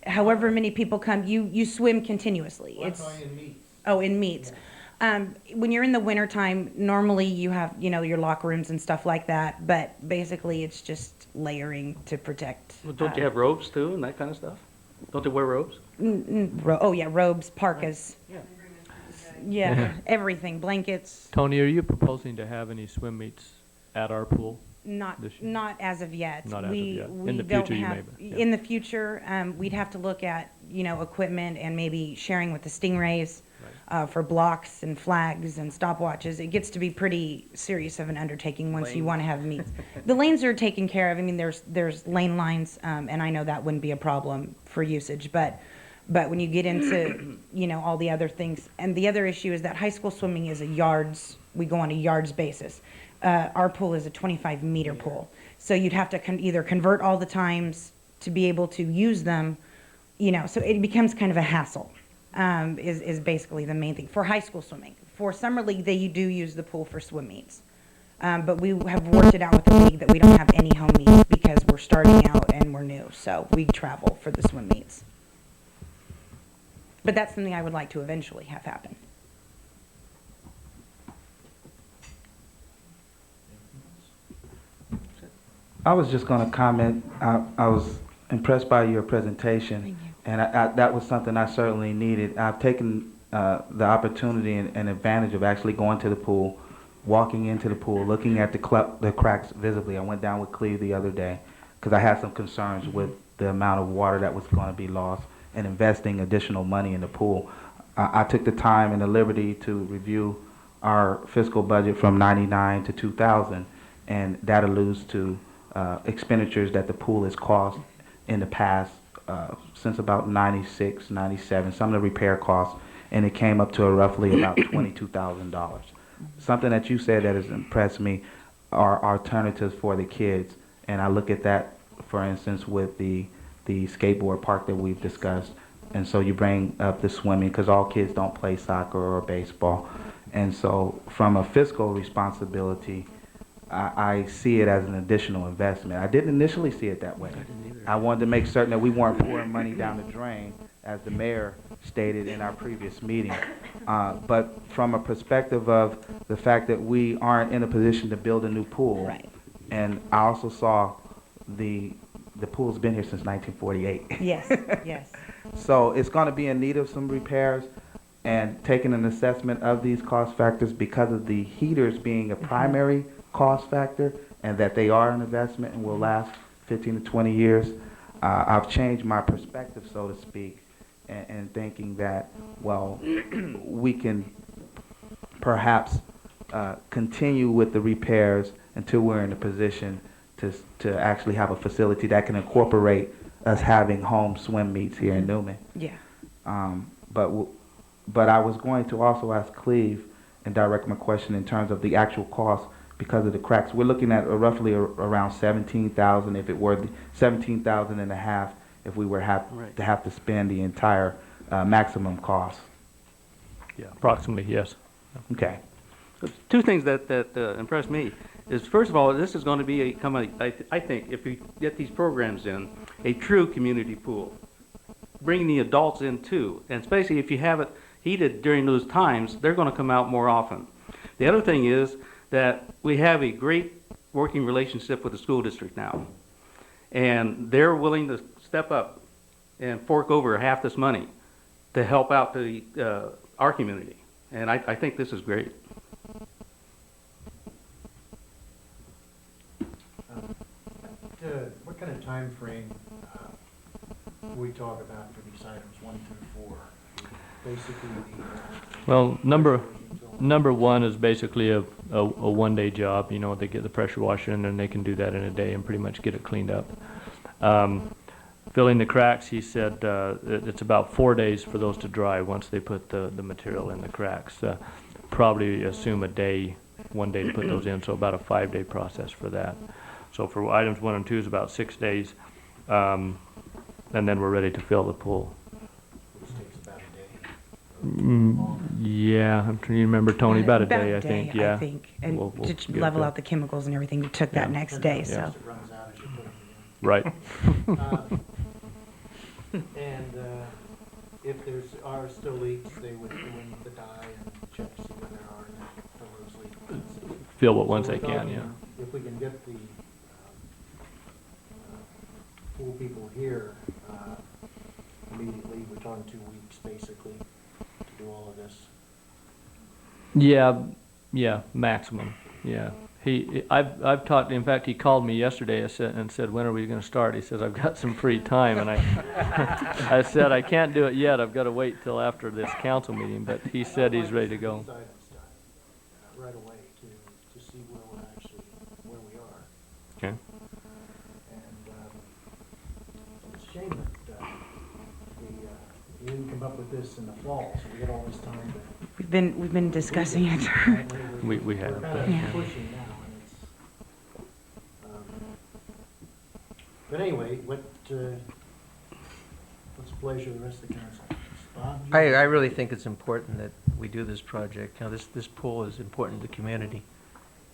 However many people come, you swim continuously. What's in meets? Oh, in meets. When you're in the wintertime, normally you have, your locker rooms and stuff like that, but basically it's just layering to protect. Well, don't you have robes too and that kind of stuff? Don't they wear robes? Oh, yeah, robes, parkas. Yeah. Yeah, everything, blankets. Tony, are you proposing to have any swim meets at our pool? Not This year? not as of yet. Not as of We yet. we In the don't future, you have, may, but, yeah. in the future, we'd have to look at, equipment and maybe sharing with the Stingrays for blocks and flags and stopwatches. It gets to be pretty serious of an undertaking once you want to have meets. The lanes are taken care of. I mean, there's lane lines, and I know that wouldn't be a problem for usage, but when you get into, all the other things, and the other issue is that high school swimming is we go on a yards basis. Our pool is a 25-meter pool. So you'd have to either convert all the times to be able to use them, so it becomes kind of a hassle, is basically the main thing for high school swimming. For summer league, they do use the pool for swim meets. But we have worked it out with the league that we don't have any home meets because we're starting out and we're new. So we travel for the swim meets. But that's something I would like to eventually have happen. I was just going to comment. I was impressed by your presentation. Thank you. And that was something I certainly needed. I've taken the opportunity and advantage of actually going to the pool, walking into the pool, looking at the cracks visibly. I went down with Cleve the other day because I had some concerns with the amount of water that was going to be lost and investing additional money in the pool. I took the time and the liberty to review our fiscal budget from 99 to 2000, and that alludes to expenditures that the pool has cost in the past since about 96, 97, some of the repair costs, and it came up to roughly about $22,000. Something that you said that has impressed me are alternatives for the kids, and I look at that, for instance, with the skateboard park that we've discussed, and so you bring up the swimming, because all kids don't play soccer or baseball, and so from a fiscal responsibility, I see it as an additional investment. I didn't initially see it that way. I wanted to make certain that we weren't pouring money down the drain, as the mayor stated in our previous meeting. But from a perspective of the fact that we aren't in a position to build a new pool, Right. and I also saw the pool's been here since 1948. Yes, yes. So it's going to be in need of some repairs, and taking an assessment of these cost factors because of the heaters being a primary cost factor, and that they are an investment and will last 15 to 20 years. I've changed my perspective, so to speak, and thinking that, well, we can perhaps continue with the repairs until we're in a position to actually have a facility that can incorporate us having home swim meets here in Newman. Yeah. But I was going to also ask Cleve and direct my question in terms of the actual cost because of the cracks. We're looking at roughly around 17,000 if it were 17,000 and a half if we were to have to spend the entire maximum cost. Yeah, approximately, yes. Okay. Two things that impressed me is, first of all, this is going to be I think, if we get these programs in, a true community pool. Bringing the adults in too, and especially if you have it heated during those times, they're going to come out more often. The other thing is that we have a great working relationship with the school district now, and they're willing to step up and fork over half this money to help out our community, and I think this is great. What kind of time frame we talk about for these items 1 through 4? Basically, Well, number one is basically a one-day job. They get the pressure washer in and they can do that in a day and pretty much get it cleaned up. filling the cracks, he said it's about 4 days for those to dry once they put the material in the cracks. Probably assume a day, 1 day to put those in, so about a 5-day process for that. So for items 1 and 2 is about 6 days, and then we're ready to fill the pool. Which takes about a day. Yeah, I'm trying to remember, Tony, about a day, I think, yeah. I think, and We'll to get level it out the chemicals and everything, it took that Yeah. next day, Yeah. so. It runs out as you put them in. Right. And if there's are still leaks, they would go in with the dye and check to see where there are and fill those leaks. Fill what ones So they we're can, talking, yeah. If we can get the pool people here immediately, we're talking 2 weeks basically to do all of this. Yeah, maximum, yeah. I've talked, in fact, he called me yesterday and said, when are we gonna start? He says, I've got some free time, and I said, I can't do it yet, I've gotta wait till after this council meeting, but he said he's ready to go. These items done, right away to see where we're actually, where we are. Okay. And it's a shame that we didn't come up with this in the fall, so we had all this time to. We've been discussing it. We have. We're kind of Yeah. pushing now, and it's, but anyway, what's the pleasure of the rest of the council? Bob? you- I really think it's important that we do this project. You know, this pool is important to the community.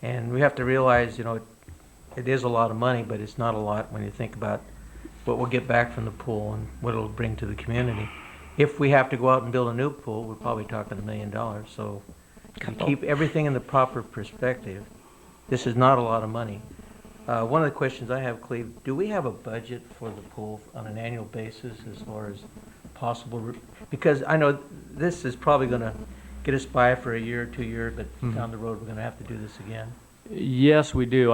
And we have to realize, you know, it is a lot of money, but it's not a lot when you think about what we'll get back from the pool and what it'll bring to the community. If we have to go out and build a new pool, we're probably talking $1 million. So if you keep everything in the proper perspective, this is not a lot of money. One of the questions I have, Cleve, do we have a budget for the pool on an annual basis as far as possible? Because I know this is probably going to get us by for a year or 2 years, but down the road we're going to have to do this again. Yes, we do.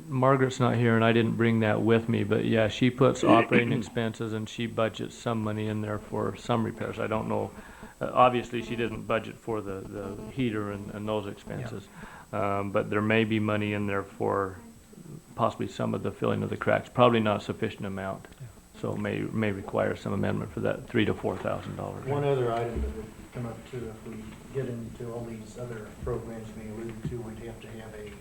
Margaret's not here, and I didn't bring that with me, but yeah, she puts operating expenses and she budgets some money in there for some repairs. I don't know, obviously she didn't budget for the heater and those expenses. But there may be money in there for possibly some of the filling of the cracks, probably not a sufficient amount. So it may require some amendment for that $3,000 to $4,000. One other item that would come up too, if we get into all these other programs being alluded to, we'd have to have a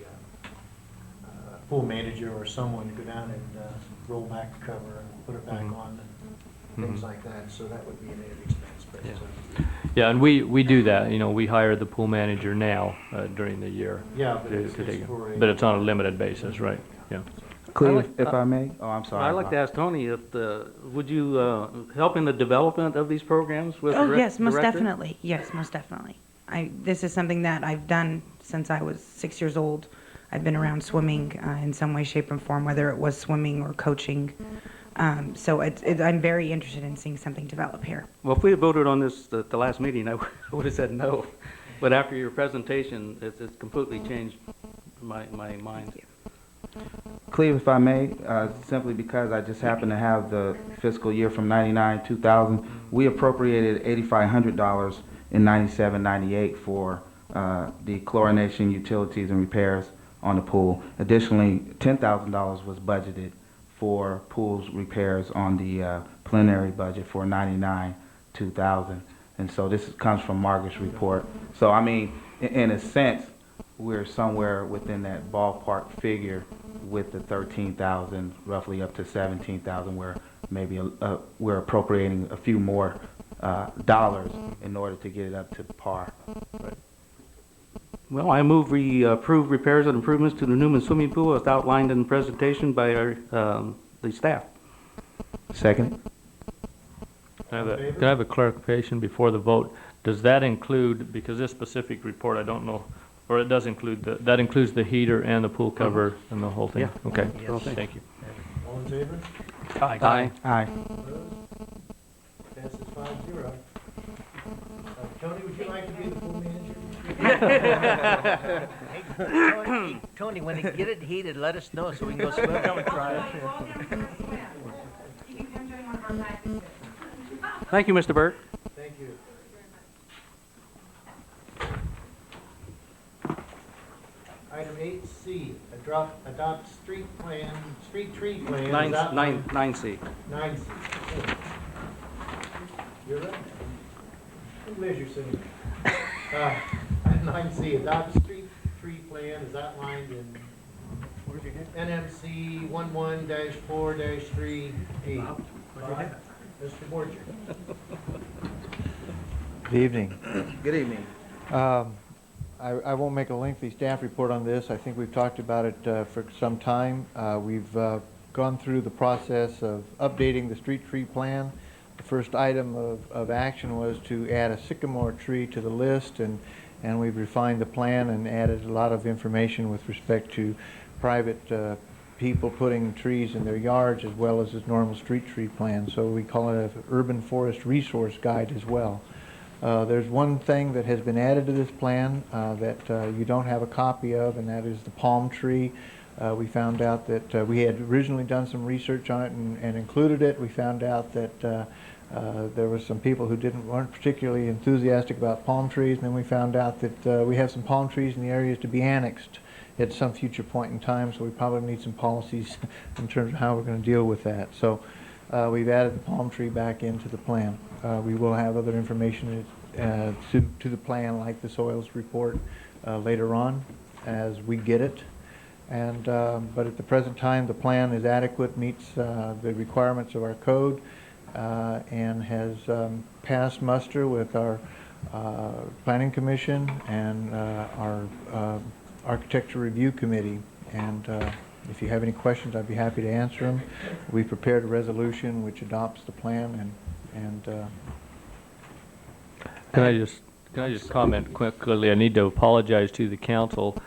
pool manager or someone to go down and roll back the cover and put it back on and things like that, so that would be an added expense. But, Yeah, and we do that, you know, we hire the pool manager now during the year. Yeah, but it's But it's on a limited basis, right, yeah. Cleve, if I may? Oh, I'm sorry. I'd like to ask Tony, would you help in the development of these programs with the Oh, yes, most director? definitely. Yes, most definitely. This is something that I've done since I was 6 years old. I've been around swimming in some way, shape, and form, whether it was swimming or coaching. So I'm very interested in seeing something develop here. Well, if we had voted on this at the last meeting, I would have said no. But after your presentation, it's completely changed my mind. Cleve, if I may, simply because I just happen to have the fiscal year from 99, 2000, we appropriated $8,500 in 97, 98 for the chlorination, utilities, and repairs on the pool. Additionally, $10,000 was budgeted for pool's repairs on the preliminary budget for 99, 2000. And so this comes from Margaret's report. So, I mean, in a sense, we're somewhere within that ballpark figure with the 13,000, roughly up to 17,000, where maybe we're appropriating a few more dollars in order to get it up to par. Right. Well, I move we approve repairs and improvements to the Newman swimming pool as outlined in the presentation by the staff. Second. Can I have a clarification before the vote? Does that include, because this specific report, I don't know, or it does include, that includes the heater and the pool cover and the whole thing? Yeah. Okay, Yes. thank you. All in favor? Aye. Aye. Opposed? Passes 5-0. Tony, would you like to be the pool manager? Hey, Tony, when they get it heated, let us know so we can go swim. Welcome for a swim. You can come join one of our practices. Thank you, Mr. Burt. Thank you. Item 8C, adopt street tree plan. Nine, as outlined- 9C. 9C. Oh. You're right. Who measures soon? 9C, adopt street tree plan as outlined in NMC 11-4-3A. Mr. Borger. Good evening. Good evening. I won't make a lengthy staff report on this. I think we've talked about it for some time. We've gone through the process of updating the street tree plan. The first item of action was to add a sycamore tree to the list, and we've refined the plan and added a lot of information with respect to private people putting trees in their yards as well as a normal street tree plan. So we call it an urban forest resource guide as well. There's one thing that has been added to this plan that you don't have a copy of, and that is the palm tree. We found out that we had originally done some research on it and included it. We found out that there were some people who weren't particularly enthusiastic about palm trees, and then we found out that we have some palm trees in the areas to be annexed at some future point in time, so we probably need some policies in terms of how we're going to deal with that. So we've added the palm tree back into the plan. We will have other information to the plan, like the soils report, later on as we get it. And but at the present time, the plan is adequate, meets the requirements of our code, and has passed muster with our Planning Commission and our Architecture Review Committee. And if you have any questions, I'd be happy to answer them. We prepared a resolution which adopts the plan, and Can I just comment quickly? I need to apologize to the council.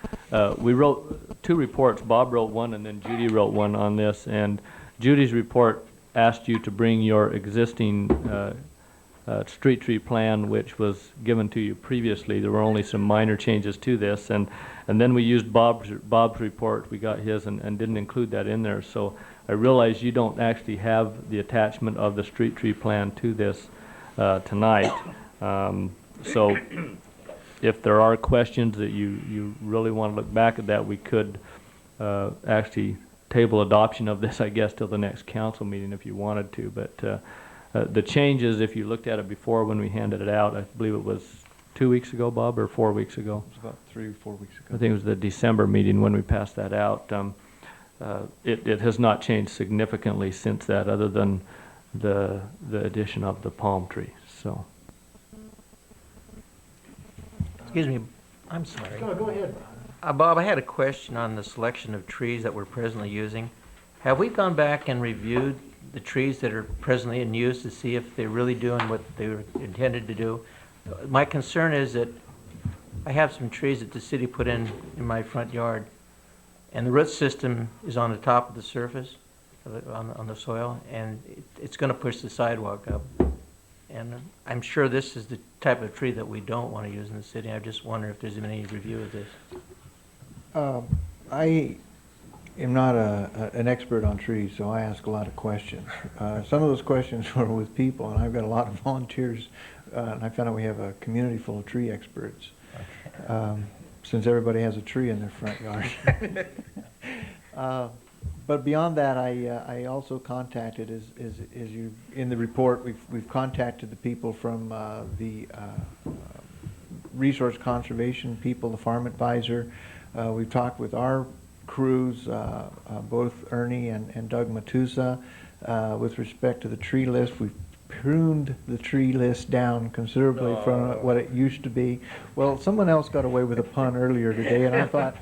We wrote 2 reports. Bob wrote one, and then Judy wrote one on this. And Judy's report asked you to bring your existing street tree plan, which was given to you previously. There were only some minor changes to this, and then we used Bob's report. We got his and didn't include that in there. So I realize you don't actually have the attachment of the street tree plan to this tonight. So if there are questions that you really want to look back at that, we could actually table adoption of this, I guess, till the next council meeting if you wanted to. But the changes, if you looked at it before when we handed it out, I believe it was 2 weeks ago, Bob, or 4 weeks ago? it was about 3 or 4 weeks ago. I think it was the December meeting when we passed that out. It has not changed significantly since that, other than the addition of the palm tree. So. Excuse me, I'm sorry. Go ahead, Bob. Bob, I had a question on the selection of trees that we're presently using. Have we gone back and reviewed the trees that are presently in use to see if they're really doing what they were intended to do? My concern is that I have some trees that the city put in my front yard, and the root system is on the top of the surface, on the soil, and it's going to push the sidewalk up. And I'm sure this is the type of tree that we don't want to use in the city. I just wonder if there's been any review of this. I am not an expert on trees, so I ask a lot of questions. Some of those questions were with people, and I've got a lot of volunteers, and I found out we have a community full of tree experts, since everybody has a tree in their front yard. But beyond that, I also contacted, as you in the report, we've contacted the people from the resource conservation people, the farm advisor. We've talked with our crews, both Ernie and Doug Matusa, with respect to the tree list. We've pruned the tree list down considerably from what it used to be. Well, someone else got away with a pun earlier today, and I thought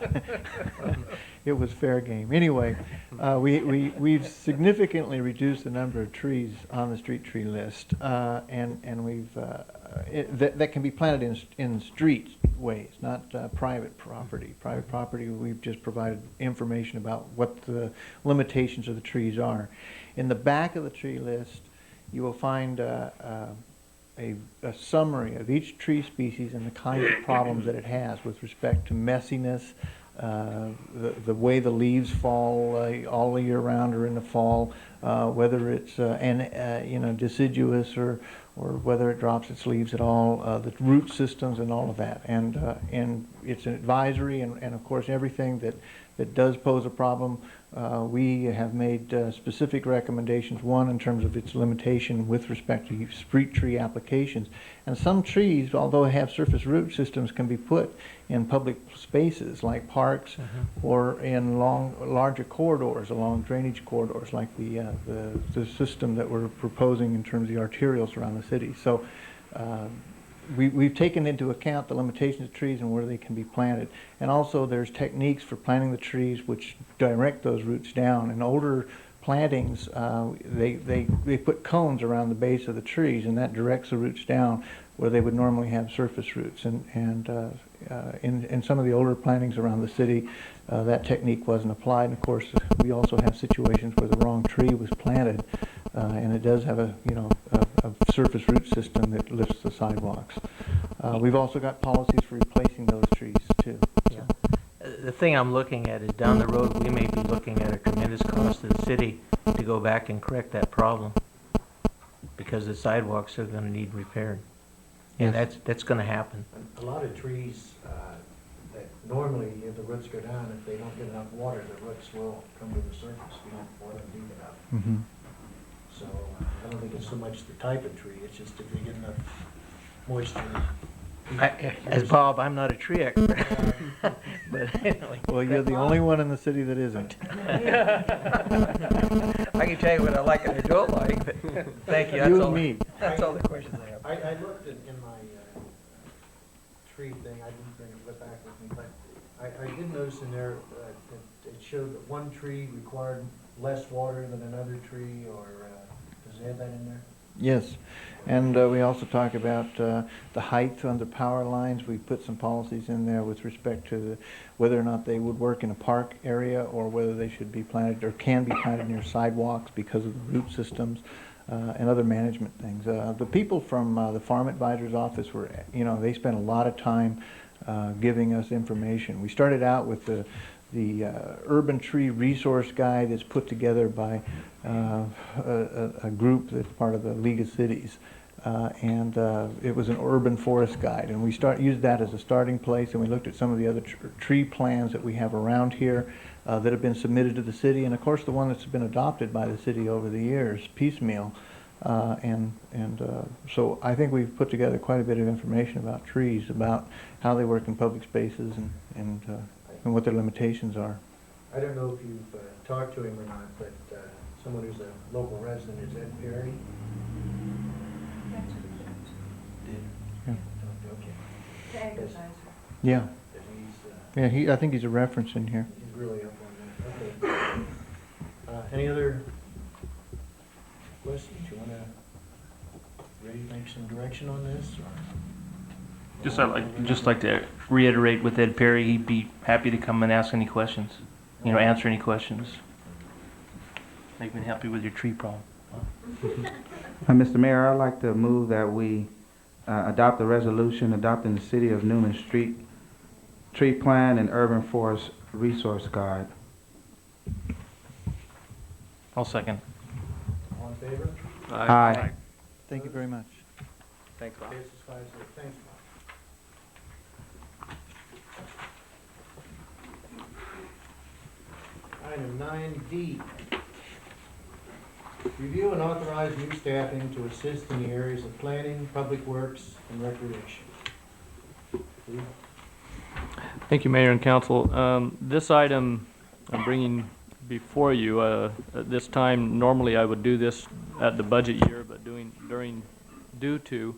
it was fair game. Anyway, we've significantly reduced the number of trees on the street tree list, and we've that can be planted in street ways, not private property. Private property, we've just provided information about what the limitations of the trees are. In the back of the tree list, you will find a summary of each tree species and the kinds of problems that it has with respect to messiness, the way the leaves fall all the year round or in the fall, whether it's deciduous or whether it drops its leaves at all, the root systems and all of that. And it's an advisory, and of course everything that does pose a problem, we have made specific recommendations, one in terms of its limitation with respect to street tree applications. And some trees, although they have surface root systems, can be put in public spaces like parks or in larger corridors, along drainage corridors like the system that we're proposing in terms of the arterials around the city. So we've taken into account the limitations of trees and where they can be planted. And also there's techniques for planting the trees which direct those roots down. In older plantings, they put cones around the base of the trees, and that directs the roots down where they would normally have surface roots. And in some of the older plantings around the city, that technique wasn't applied. And of course, we also have situations where the wrong tree was planted, and it does have a surface root system that lifts the sidewalks. We've also got policies for replacing those trees too. Yeah. The thing I'm looking at is down the road, we may be looking at a tremendous cost to the city to go back and correct that problem, because the sidewalks are going to need repaired. And that's going to happen. A lot of trees that normally, if the roots go down, if they don't get enough water, the roots will come to the surface. We don't bore them deep enough. So I don't think it's so much the type of tree, it's just if they get enough moisture. As Bob, I'm not a tree expert. But anyway. Well, you're the only one in the city that isn't. I can tell you what I like and I don't like, but thank you. You and me. That's all the questions I have. I looked in my tree thing, I didn't bring it back with me, but I did notice in there that it showed that one tree required less water than another tree, or does it have that in there? Yes, and we also talk about the height under power lines. We put some policies in there with respect to whether or not they would work in a park area, or whether they should be planted or can be planted near sidewalks because of the root systems and other management things. The people from the Farm Advisor's office were, they spent a lot of time giving us information. We started out with the urban tree resource guide that's put together by a group that's part of the League of Cities, and it was an urban forest guide, and we used that as a starting place, and we looked at some of the other tree plans that we have around here that have been submitted to the city, and of course the one that's been adopted by the city over the years, piecemeal. So I think we've put together quite a bit of information about trees, about how they work in public spaces, and what their limitations are. I don't know if you've talked to him or not, but someone who's a local resident is Ed Perry. Yeah. Okay. Yeah. He's, Yeah, I think he's a reference in here. he's really up on that. Okay. Any other questions? You want to ready to make some direction on this? Or? I'd just like to reiterate with Ed Perry, he'd be happy to come and ask any questions, answer any questions. Make me happy with your tree problem. Mr. Mayor, I'd like to move that we adopt a resolution adopting the City of Newman Street Tree Plan and Urban Forest Resource Guide. I'll second. All in favor? Aye. Thank you very much. Thanks, Bob. Passes 5-0. Thanks, Bob. Item 9D. Review and authorize new staffing to assist in the areas of planning, public works, and recreation. Steve? Thank you, Mayor and Council. This item I'm bringing before you at this time. Normally I would do this at the budget year, but due to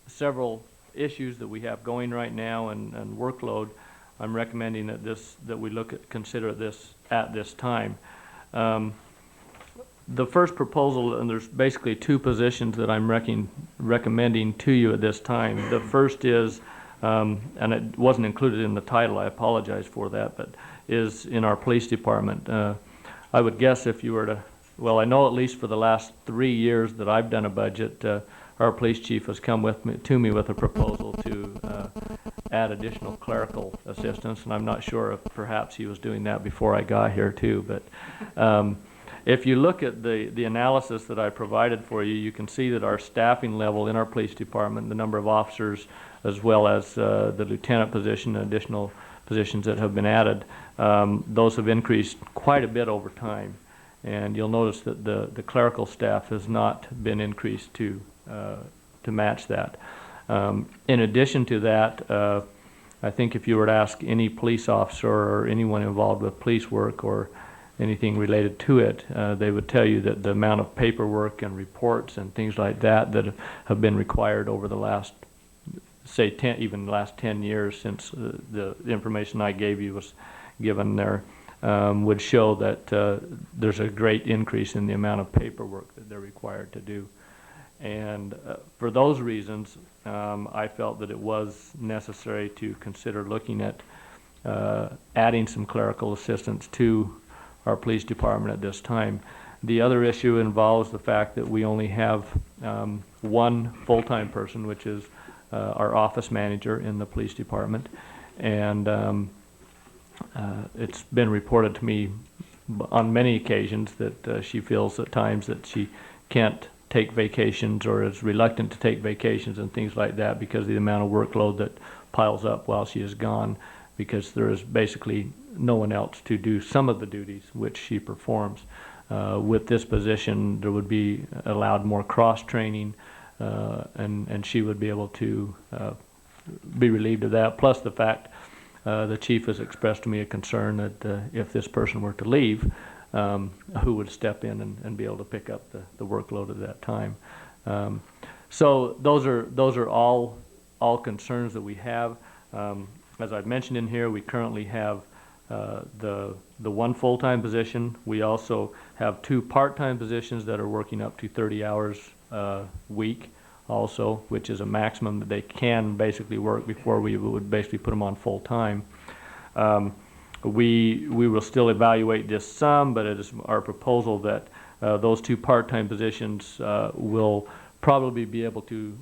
several issues that we have going right now and workload, I'm recommending that we consider this at this time. The first proposal, and there's basically two positions that I'm recommending to you at this time. The first is, and it wasn't included in the title, I apologize for that, but is in our police department. I would guess if you were to, well, I know at least for the last 3 years that I've done a budget, our police chief has come to me with a proposal to add additional clerical assistance, and I'm not sure if perhaps he was doing that before I got here too, but If you look at the analysis that I provided for you, you can see that our staffing level in our police department, the number of officers, as well as the lieutenant position, additional positions that have been added, those have increased quite a bit over time. And you'll notice that the clerical staff has not been increased to match that. In addition to that, I think if you were to ask any police officer or anyone involved with police work or anything related to it, they would tell you that the amount of paperwork and reports and things like that that have been required over the last, say, even the last 10 years since the information I gave you was given there, would show that there's a great increase in the amount of paperwork that they're required to do. And for those reasons, I felt that it was necessary to consider looking at adding some clerical assistance to our police department at this time. The other issue involves the fact that we only have one full-time person, which is our office manager in the police department. And it's been reported to me on many occasions that she feels at times that she can't take vacations or is reluctant to take vacations and things like that because of the amount of workload that piles up while she is gone, because there is basically no one else to do some of the duties which she performs. With this position, there would be allowed more cross-training, and she would be able to be relieved of that, plus the fact the chief has expressed to me a concern that if this person were to leave, who would step in and be able to pick up the workload at that time. So those are all concerns that we have. As I've mentioned in here, we currently have the one full-time position. We also have 2 part-time positions that are working up to 30 hours a week also, which is a maximum that they can basically work before we would basically put them on full-time. We will still evaluate this some, but it is our proposal that those 2 part-time positions will probably be able to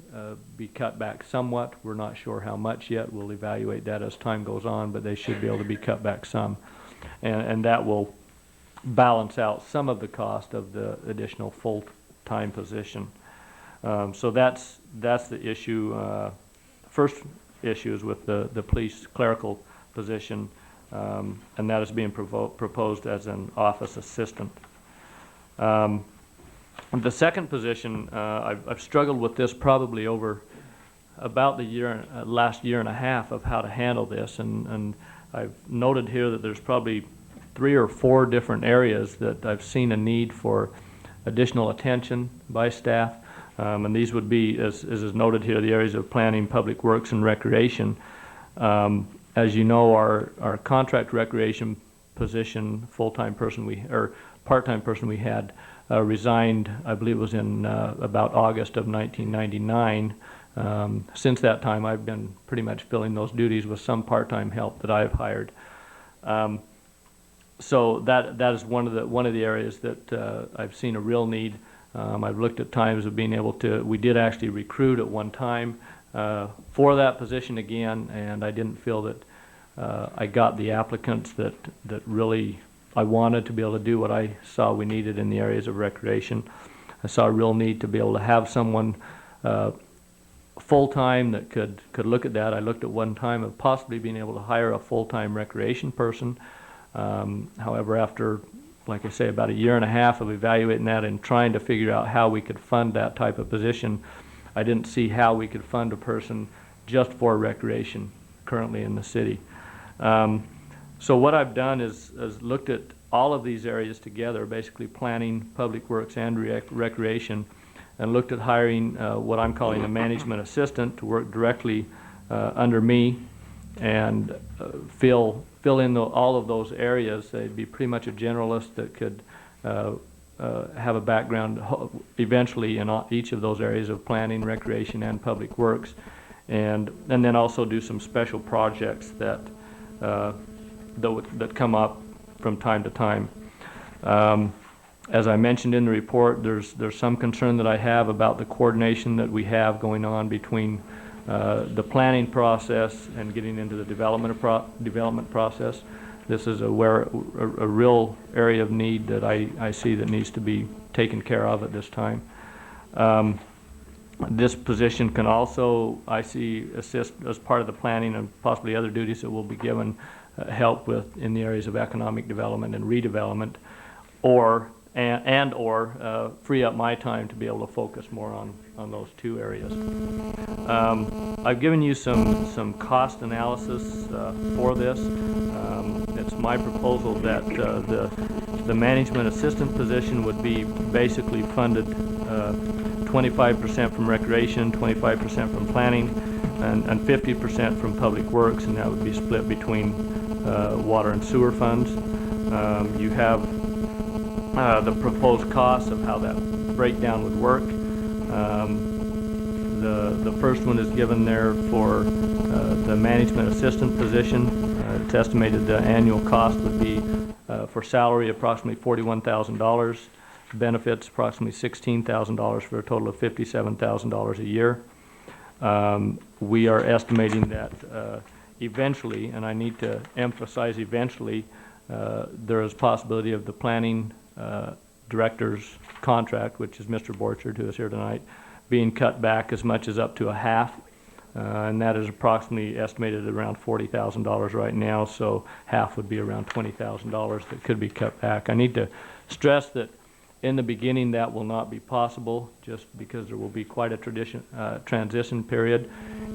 be cut back somewhat. We're not sure how much yet. We'll evaluate that as time goes on, but they should be able to be cut back some. And that will balance out some of the cost of the additional full-time position. So that's the issue. First issue is with the police clerical position, and that is being proposed as an office assistant. The second position, I've struggled with this probably over about the last year and a half of how to handle this, and I've noted here that there's probably 3 or 4 different areas that I've seen a need for additional attention by staff, and these would be, as is noted here, the areas of planning, public works, and recreation. As you know, our contract recreation position, full-time person or part-time person we had resigned, I believe it was in about August of 1999. Since that time, I've been pretty much filling those duties with some part-time help that I've hired. So that is one of the areas that I've seen a real need. I've looked at times of being able to. We did actually recruit at one time for that position again, and I didn't feel that I got the applicants that really I wanted to be able to do what I saw we needed in the areas of recreation. I saw a real need to be able to have someone full-time that could look at that. I looked at one time of possibly being able to hire a full-time recreation person. However, after, like I say, about a year and a half of evaluating that and trying to figure out how we could fund that type of position, I didn't see how we could fund a person just for recreation currently in the city. So what I've done is looked at all of these areas together, basically planning, public works, and recreation, and looked at hiring what I'm calling a management assistant to work directly under me and fill in all of those areas. They'd be pretty much a generalist that could have a background eventually in each of those areas of planning, recreation, and public works, and then also do some special projects that come up from time to time. As I mentioned in the report, there's some concern that I have about the coordination that we have going on between the planning process and getting into the development process. This is a real area of need that I see that needs to be taken care of at this time. This position can also, I see, assist as part of the planning and possibly other duties that will be given help with in the areas of economic development and redevelopment, or free up my time to be able to focus more on those two areas. I've given you some cost analysis for this. It's my proposal that the management assistant position would be basically funded 25% from recreation, 25% from planning, and 50% from public works, and that would be split between water and sewer funds. You have the proposed costs of how that breakdown would work. The first one is given there for the management assistant position. It's estimated the annual cost would be for salary approximately $41,000, benefits approximately $16,000 for a total of $57,000 a year. We are estimating that eventually, and I need to emphasize eventually, there is possibility of the planning director's contract, which is Mr. Borchard, who is here tonight, being cut back as much as up to a half, and that is approximately estimated at around $40,000 right now, so half would be around $20,000 that could be cut back. I need to stress that in the beginning that will not be possible, just because there will be quite a transition period.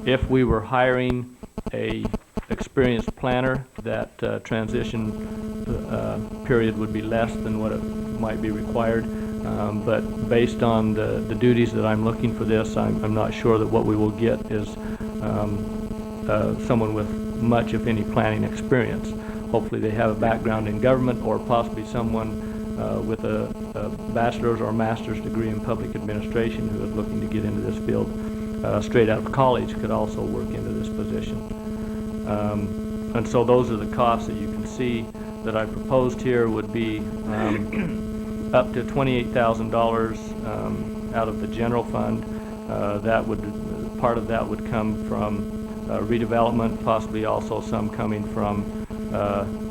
If we were hiring a experienced planner, that transition period would be less than what it might be required. But based on the duties that I'm looking for this, I'm not sure that what we will get is someone with much, if any, planning experience. Hopefully they have a background in government, or possibly someone with a bachelor's or master's degree in public administration who is looking to get into this field straight out of college could also work into this position. And so those are the costs that you can see that I proposed here would be up to $28,000 out of the general fund. Part of that would come from redevelopment, possibly also some coming from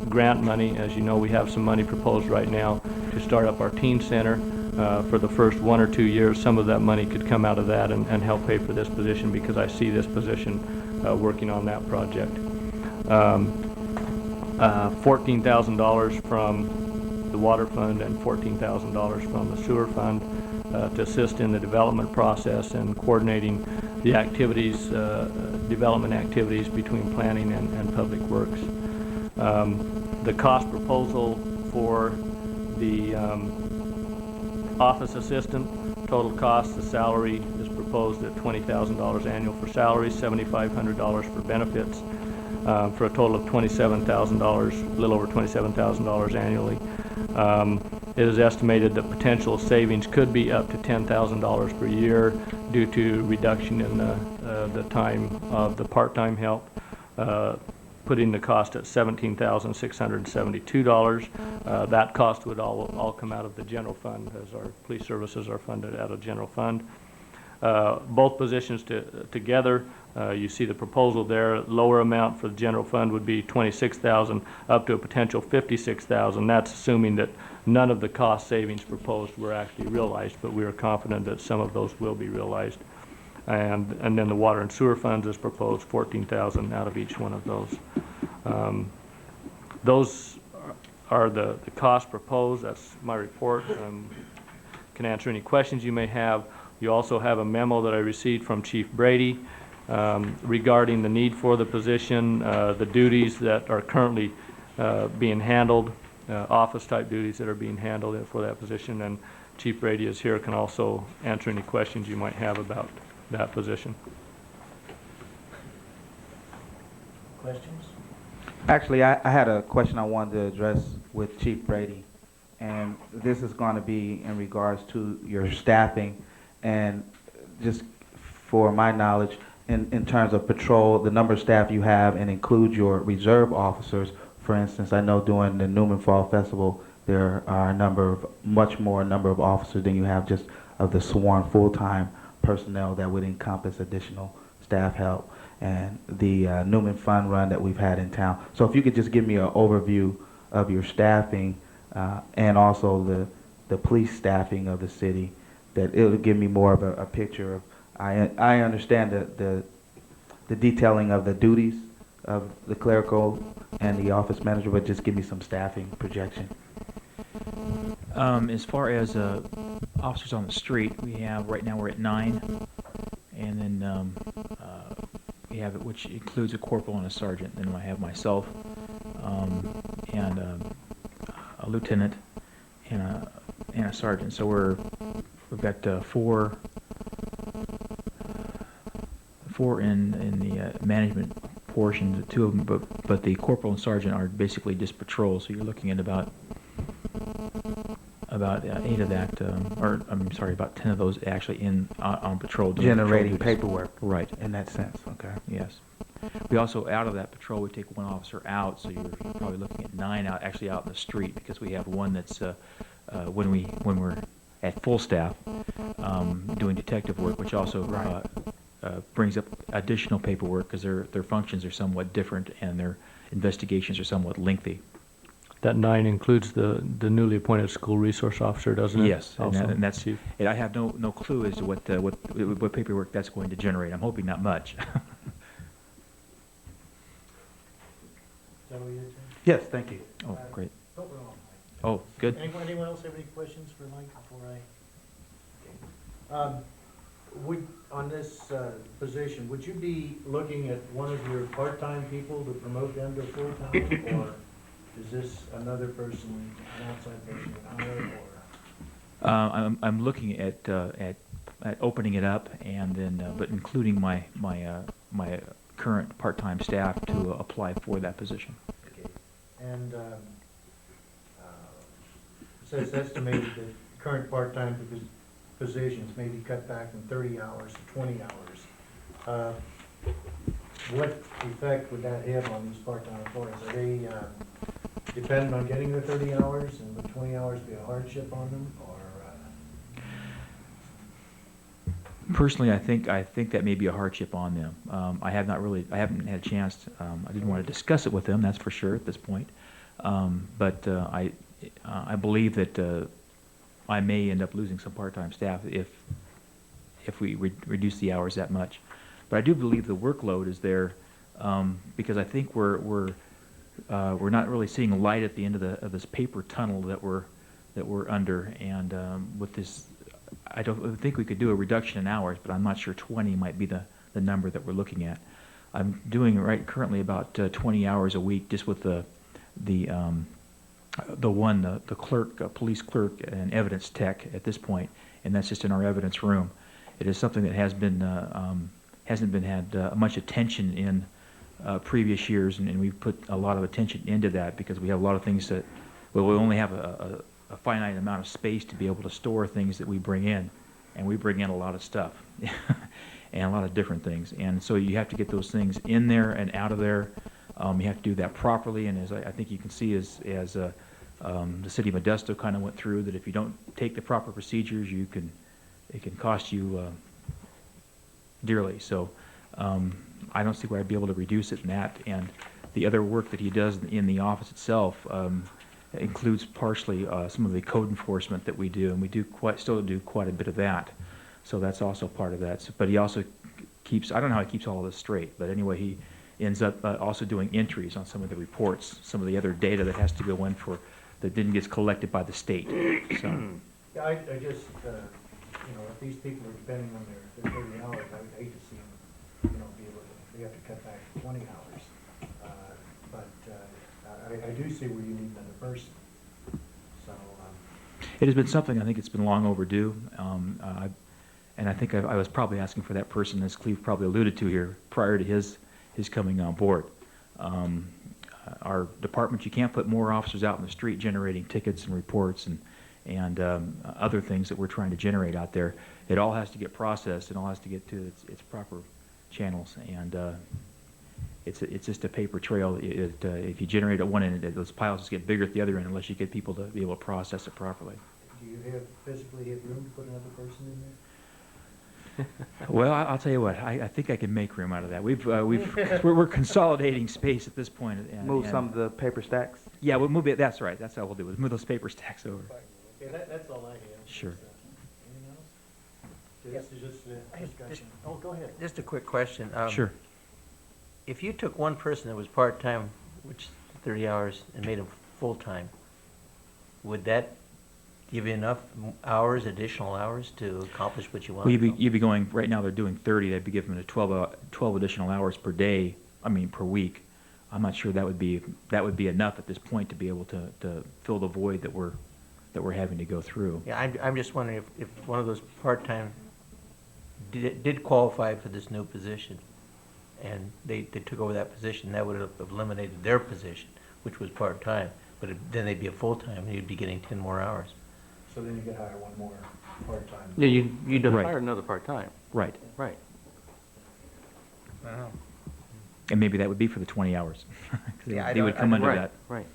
grant money. As you know, we have some money proposed right now to start up our teen center for the first 1 or 2 years. Some of that money could come out of that and help pay for this position, because I see this position working on that project. $14,000 from the water fund and $14,000 from the sewer fund to assist in the development process and coordinating the activities, development activities between planning and public works. The cost proposal for the office assistant, total cost, the salary is proposed at $20,000 annual for salary, $7,500 for benefits, for a total of $27,000, a little over $27,000 annually. It is estimated that potential savings could be up to $10,000 per year due to reduction in the time of the part-time help, putting the cost at $17,672. That cost would all come out of the general fund, as our police services are funded out of general fund. Both positions together, you see the proposal there. Lower amount for the general fund would be $26,000 up to a potential $56,000. That's assuming that none of the cost savings proposed were actually realized, but we are confident that some of those will be realized. And then the water and sewer funds is proposed $14,000 out of each one of those. Those are the costs proposed. That's my report. Can answer any questions you may have. You also have a memo that I received from Chief Brady regarding the need for the position, the duties that are currently being handled, office-type duties that are being handled for that position. And Chief Brady is here, can also answer any questions you might have about that position. Questions? Actually, I had a question I wanted to address with Chief Brady, and this is going to be in regards to your staffing, and just for my knowledge, in terms of patrol, the number of staff you have, and include your reserve officers. For instance, I know during the Newman Fall Festival, there are much more number of officers than you have just of the sworn full-time personnel that would encompass additional staff help. and the Newman Fun Run that we've had in town. So if you could just give me an overview of your staffing and also the police staffing of the city, that it'll give me more of a picture of. I understand the detailing of the duties of the clerical and the office manager, but just give me some staffing projection. As far as officers on the street, we have, right now we're at 9, and then we have it, which includes a corporal and a sergeant. Then I have myself and a lieutenant and a sergeant. So we've got four in the management portion, 2 of them, but the corporal and sergeant are basically just patrol. So you're looking at about 8 of that, or I'm sorry, about 10 of those actually on patrol. doing Generating patrol duties. paperwork. Right. In that sense, okay. Yes. We also, out of that patrol, we take 1 officer out, so you're probably looking at 9 actually out in the street, because we have one that's when we're at full staff doing detective work, which also brings up additional paperwork because their functions are somewhat different and their investigations are somewhat lengthy. That 9 includes the newly appointed school resource officer, doesn't it? Yes, and, Also, and that's. Chief. And I have no clue as to what paperwork that's going to generate. I'm hoping not much. Yes, thank you. Oh, great. Oh, we're on. Oh, good. Anyone else have any questions for Mike before I? On this position, would you be looking at one of your part-time people to promote them to full-time, or is this another person, an outside person you hire, or? I'm looking at opening it up, and then but including my current part-time staff to apply for that position. Okay. And it says estimated that current part-time positions may be cut back from 30 hours to 20 hours. What effect would that have on these part-time employees? Are they dependent on getting their 30 hours, and would 20 hours be a hardship on them, or? Personally, I think that may be a hardship on them. I haven't had a chance. I didn't want to discuss it with them, that's for sure at this point. But I believe that I may end up losing some part-time staff if we reduce the hours that much. But I do believe the workload is there because I think we're not really seeing light at the end of this paper tunnel that we're under, and with this. I don't think we could do a reduction in hours, but I'm not sure 20 might be the number that we're looking at. I'm doing currently about 20 hours a week just with the clerk, police clerk and evidence tech at this point, and that's just in our evidence room. It is something that hasn't been had much attention in previous years, and we've put a lot of attention into that because we have a lot of things that, well, we only have a finite amount of space to be able to store things that we bring in, and we bring in a lot of stuff and a lot of different things, and so you have to get those things in there and out of there. You have to do that properly, and as I think you can see, as the city of Modesto kind of went through, that if you don't take the proper procedures, it can cost you dearly. So I don't see where I'd be able to reduce it in that, and the other work that he does in the office itself includes partially some of the code enforcement that we do, and we still do quite a bit of that. So that's also part of that. So, but he also keeps, I don't know how he keeps all of this straight, but anyway, he ends up also doing entries on some of the reports, some of the other data that has to go in that didn't get collected by the state. So. Yeah, I just, if these people are depending on their 30 hours, I would hate to see them, be able to, they have to cut back to 20 hours. I do see where you need another person. So. It has been something, I think it's been long overdue. And I think I was probably asking for that person, as Cleve probably alluded to here, prior to his coming on board. Our department, you can't put more officers out in the street generating tickets and reports and other things that we're trying to generate out there. It all has to get processed, and all has to get to its proper channels, and it's just a paper trail. If you generate at one end, those piles just get bigger at the other end unless you get people to be able to process it properly. Do you physically have room to put another person in there? Well, I'll tell you what, I think I can make room out of that. We're consolidating space at this point. Move some of the paper stacks? Yeah, we'll move it, that's right, that's how we'll do it, move those paper stacks over. Okay, that's all I have. Sure. Anything else? Okay, this is just a discussion. Oh, go ahead. Just a quick question. Sure. If you took one person that was part-time, which is 30 hours, and made him full-time, would that give you enough hours, additional hours, to accomplish what you want? Well, you'd be going, right now they're doing 30, they'd be giving them 12 additional hours per day, per week. I'm not sure that would be enough at this point to be able to fill the void that we're having to go through. Yeah, I'm just wondering if one of those part-time did qualify for this new position, and they took over that position, that would have eliminated their position, which was part-time, but then they'd be a full-time, and you'd be getting 10 more hours. So then you could hire one more part-time. Yeah, you'd Right. hire another part-time. Right. Right. Wow. And maybe that would be for the 20 hours. Yeah, They would come under Right, that. right.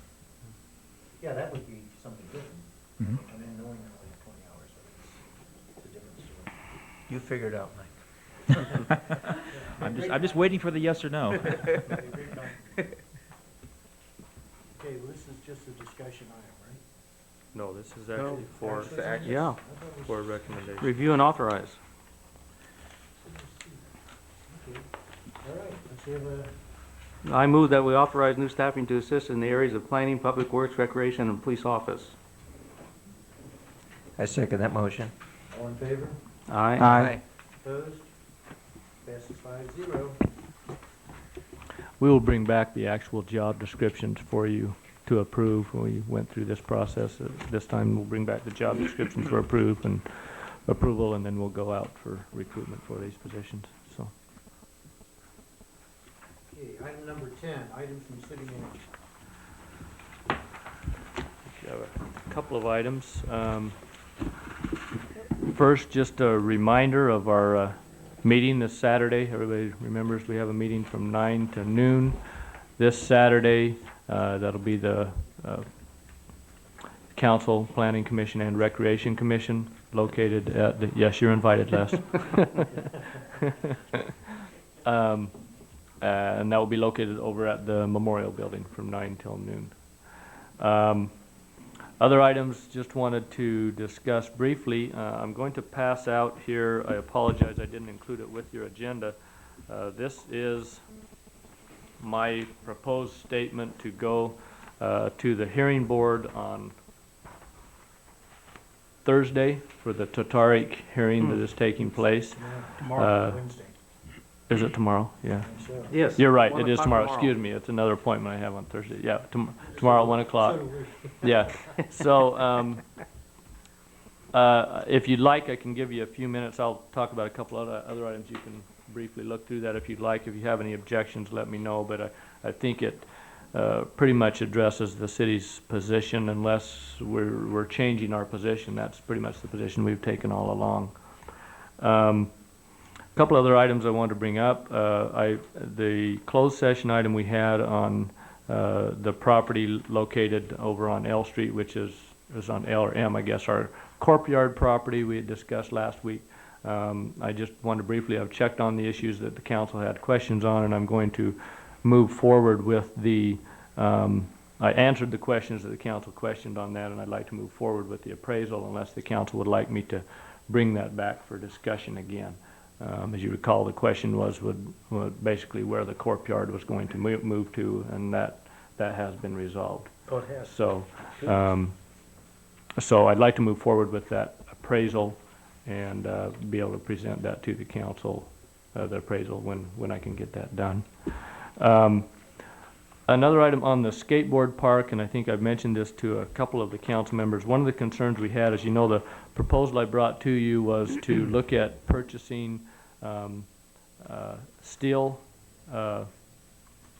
Yeah, that would be something different. Mhm. And then knowing only 20 hours, it's a different story. You figure it out, Mike. I'm just waiting for the yes or no. Okay, well, this is just a discussion item, right? No, this is actually for, Actually, it's action. yeah, I thought it was- for recommendation. Review and authorize. Okay, all right, let's have a, I move that we authorize new staffing to assist in the areas of planning, public works, recreation, and police office. I second that motion. all in favor? Aye. Opposed? Passes 5-0. We will bring back the actual job descriptions for you to approve. We went through this process. This time we'll bring back the job descriptions for approval, and then we'll go out for recruitment for these positions, so. Okay, item number 10, items from city manager. We have a couple of items. First, just a reminder of our meeting this Saturday. Everybody remembers we have a meeting from 9 to noon this Saturday. That'll be the Council, Planning Commission, and Recreation Commission located at the, yes, you're invited, Les. And that will be located over at the Memorial Building from 9 till noon. Other items just wanted to discuss briefly. I'm going to pass out here, I apologize I didn't include it with your agenda. This is my proposed statement to go to the hearing board on Thursday for the Totaric hearing that is taking place. Tomorrow, Wednesday. Is it tomorrow? Yeah. So- Yes. You're right, 1 it is o'clock tomorrow, excuse me, it's another appointment I have on Thursday, yeah, tomorrow at 1 o'clock. So do we. Yeah, so, if you'd like, I can give you a few minutes, I'll talk about a couple of other items, you can briefly look through that if you'd like. If you have any objections, let me know, but I think it pretty much addresses the city's position. Unless we're changing our position, that's pretty much the position we've taken all along. Couple other items I wanted to bring up. The closed session item we had on the property located over on L Street, which is on L or M, I guess, our Corp Yard property we had discussed last week. I just wanted to briefly, I've checked on the issues that the council had questions on, and I'm going to move forward with the, I answered the questions that the council questioned on that, and I'd like to move forward with the appraisal unless the council would like me to bring that back for discussion again. As you recall, the question was would basically where the Corp Yard was going to move to, and that has been resolved. Oh, it has. So, so I'd like to move forward with that appraisal and be able to present that to the council, the appraisal, when I can get that done. Another item on the skateboard park, and I think I've mentioned this to a couple of the council members. One of the concerns we had, as you know, the proposal I brought to you was to look at purchasing steel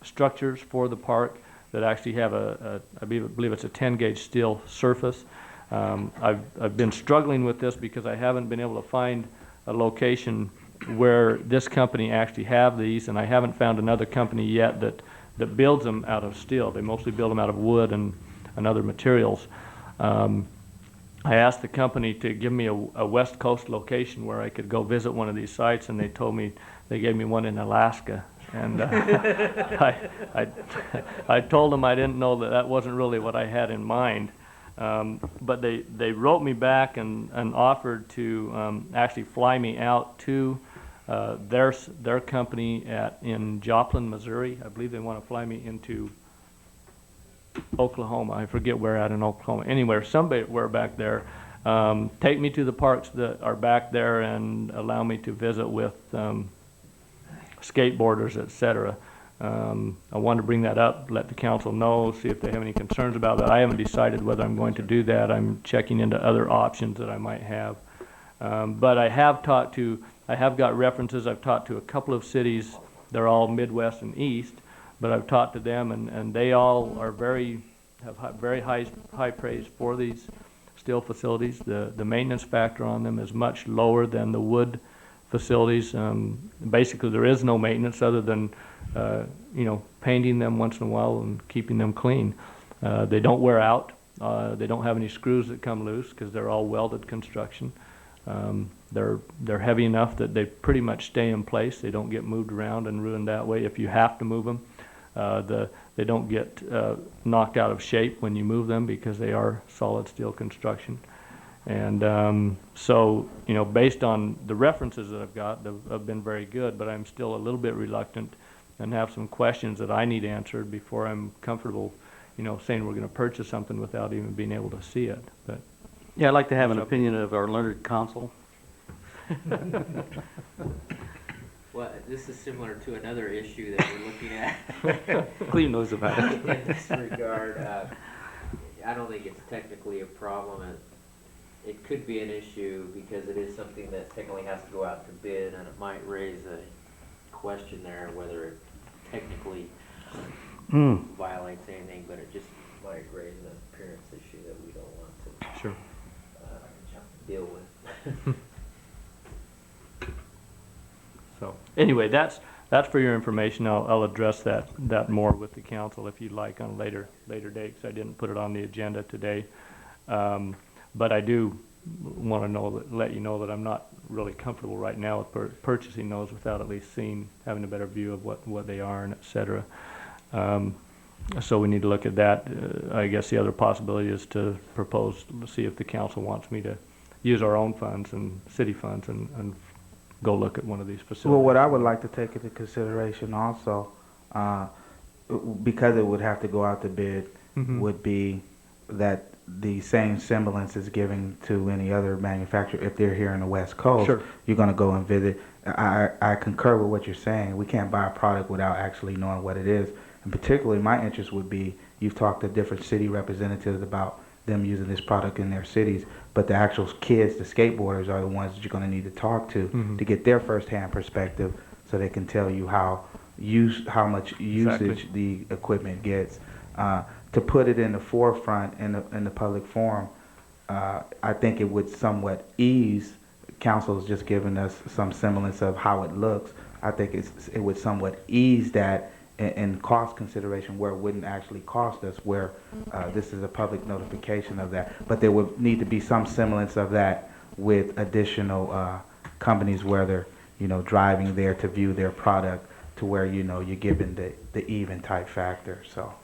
structures for the park that actually have I believe it's a 10-gauge steel surface. I've been struggling with this because I haven't been able to find a location where this company actually have these, and I haven't found another company yet that builds them out of steel. They mostly build them out of wood and other materials. I asked the company to give me a West Coast location where I could go visit one of these sites, and they gave me one in Alaska. And I told them I didn't know that wasn't really what I had in mind. But they wrote me back and offered to actually fly me out to their company in Joplin, Missouri. I believe they want to fly me into Oklahoma. I forget where at in Oklahoma. Anywhere, somewhere back there. Take me to the parks that are back there and allow me to visit with skateboarders, etc. I want to bring that up, let the council know, see if they have any concerns about that. I haven't decided whether I'm going to do that. I'm checking into other options that I might have. But I have got references. I've talked to a couple of cities. They're all Midwest and East, but I've talked to them, and they all are have very high praise for these steel facilities. The maintenance factor on them is much lower than the wood facilities. Basically, there is no maintenance other than painting them once in a while and keeping them clean. They don't wear out. They don't have any screws that come loose because they're all welded construction. They're heavy enough that they pretty much stay in place. They don't get moved around and ruined that way. If you have to move them, they don't get knocked out of shape when you move them because they are solid steel construction. And so, based on the references that I've got, they've been very good, but I'm still a little bit reluctant and have some questions that I need answered before I'm comfortable, saying we're going to purchase something without even being able to see it. But Yeah, I'd like to have an opinion of our learned counsel. Well, this is similar to another issue that we're looking at. Cleve knows about it. In this regard, I don't think it's technically a problem. It could be an issue because it is something that technically has to go out to bid, and it might raise a question there whether it technically violates anything, but it just might raise an appearance issue that we don't want to Sure. deal with. So anyway, that's for your information. I'll address that more with the council if you'd like on a later date, because I didn't put it on the agenda today. But I do want to let you know that I'm not really comfortable right now with purchasing those without at least having a better view of what they are and et cetera. So we need to look at that. I guess the other possibility is to propose, see if the council wants me to use our own funds and city funds and go look at one of these facilities. Well, what I would like to take into consideration also, because it would have to go out to bid, would be that the same semblance is given to any other manufacturer. If they're here in the West Coast, Sure. You're going to go and visit. I concur with what you're saying. We can't buy a product without actually knowing what it is. And particularly my interest would be, you've talked to different city representatives about them using this product in their cities, but the actual kids, the skateboarders, are the ones that you're going to need to talk to get their firsthand perspective, so they can tell you how much usage the equipment gets. To put it in the forefront in the public forum, I think it would somewhat ease. Council's just given us some semblance of how it looks. I think it would somewhat ease that in cost consideration, where it wouldn't actually cost us, where this is a public notification of that. But there would need to be some semblance of that with additional companies where they're driving there to view their product, to where you're given the even type factor. So.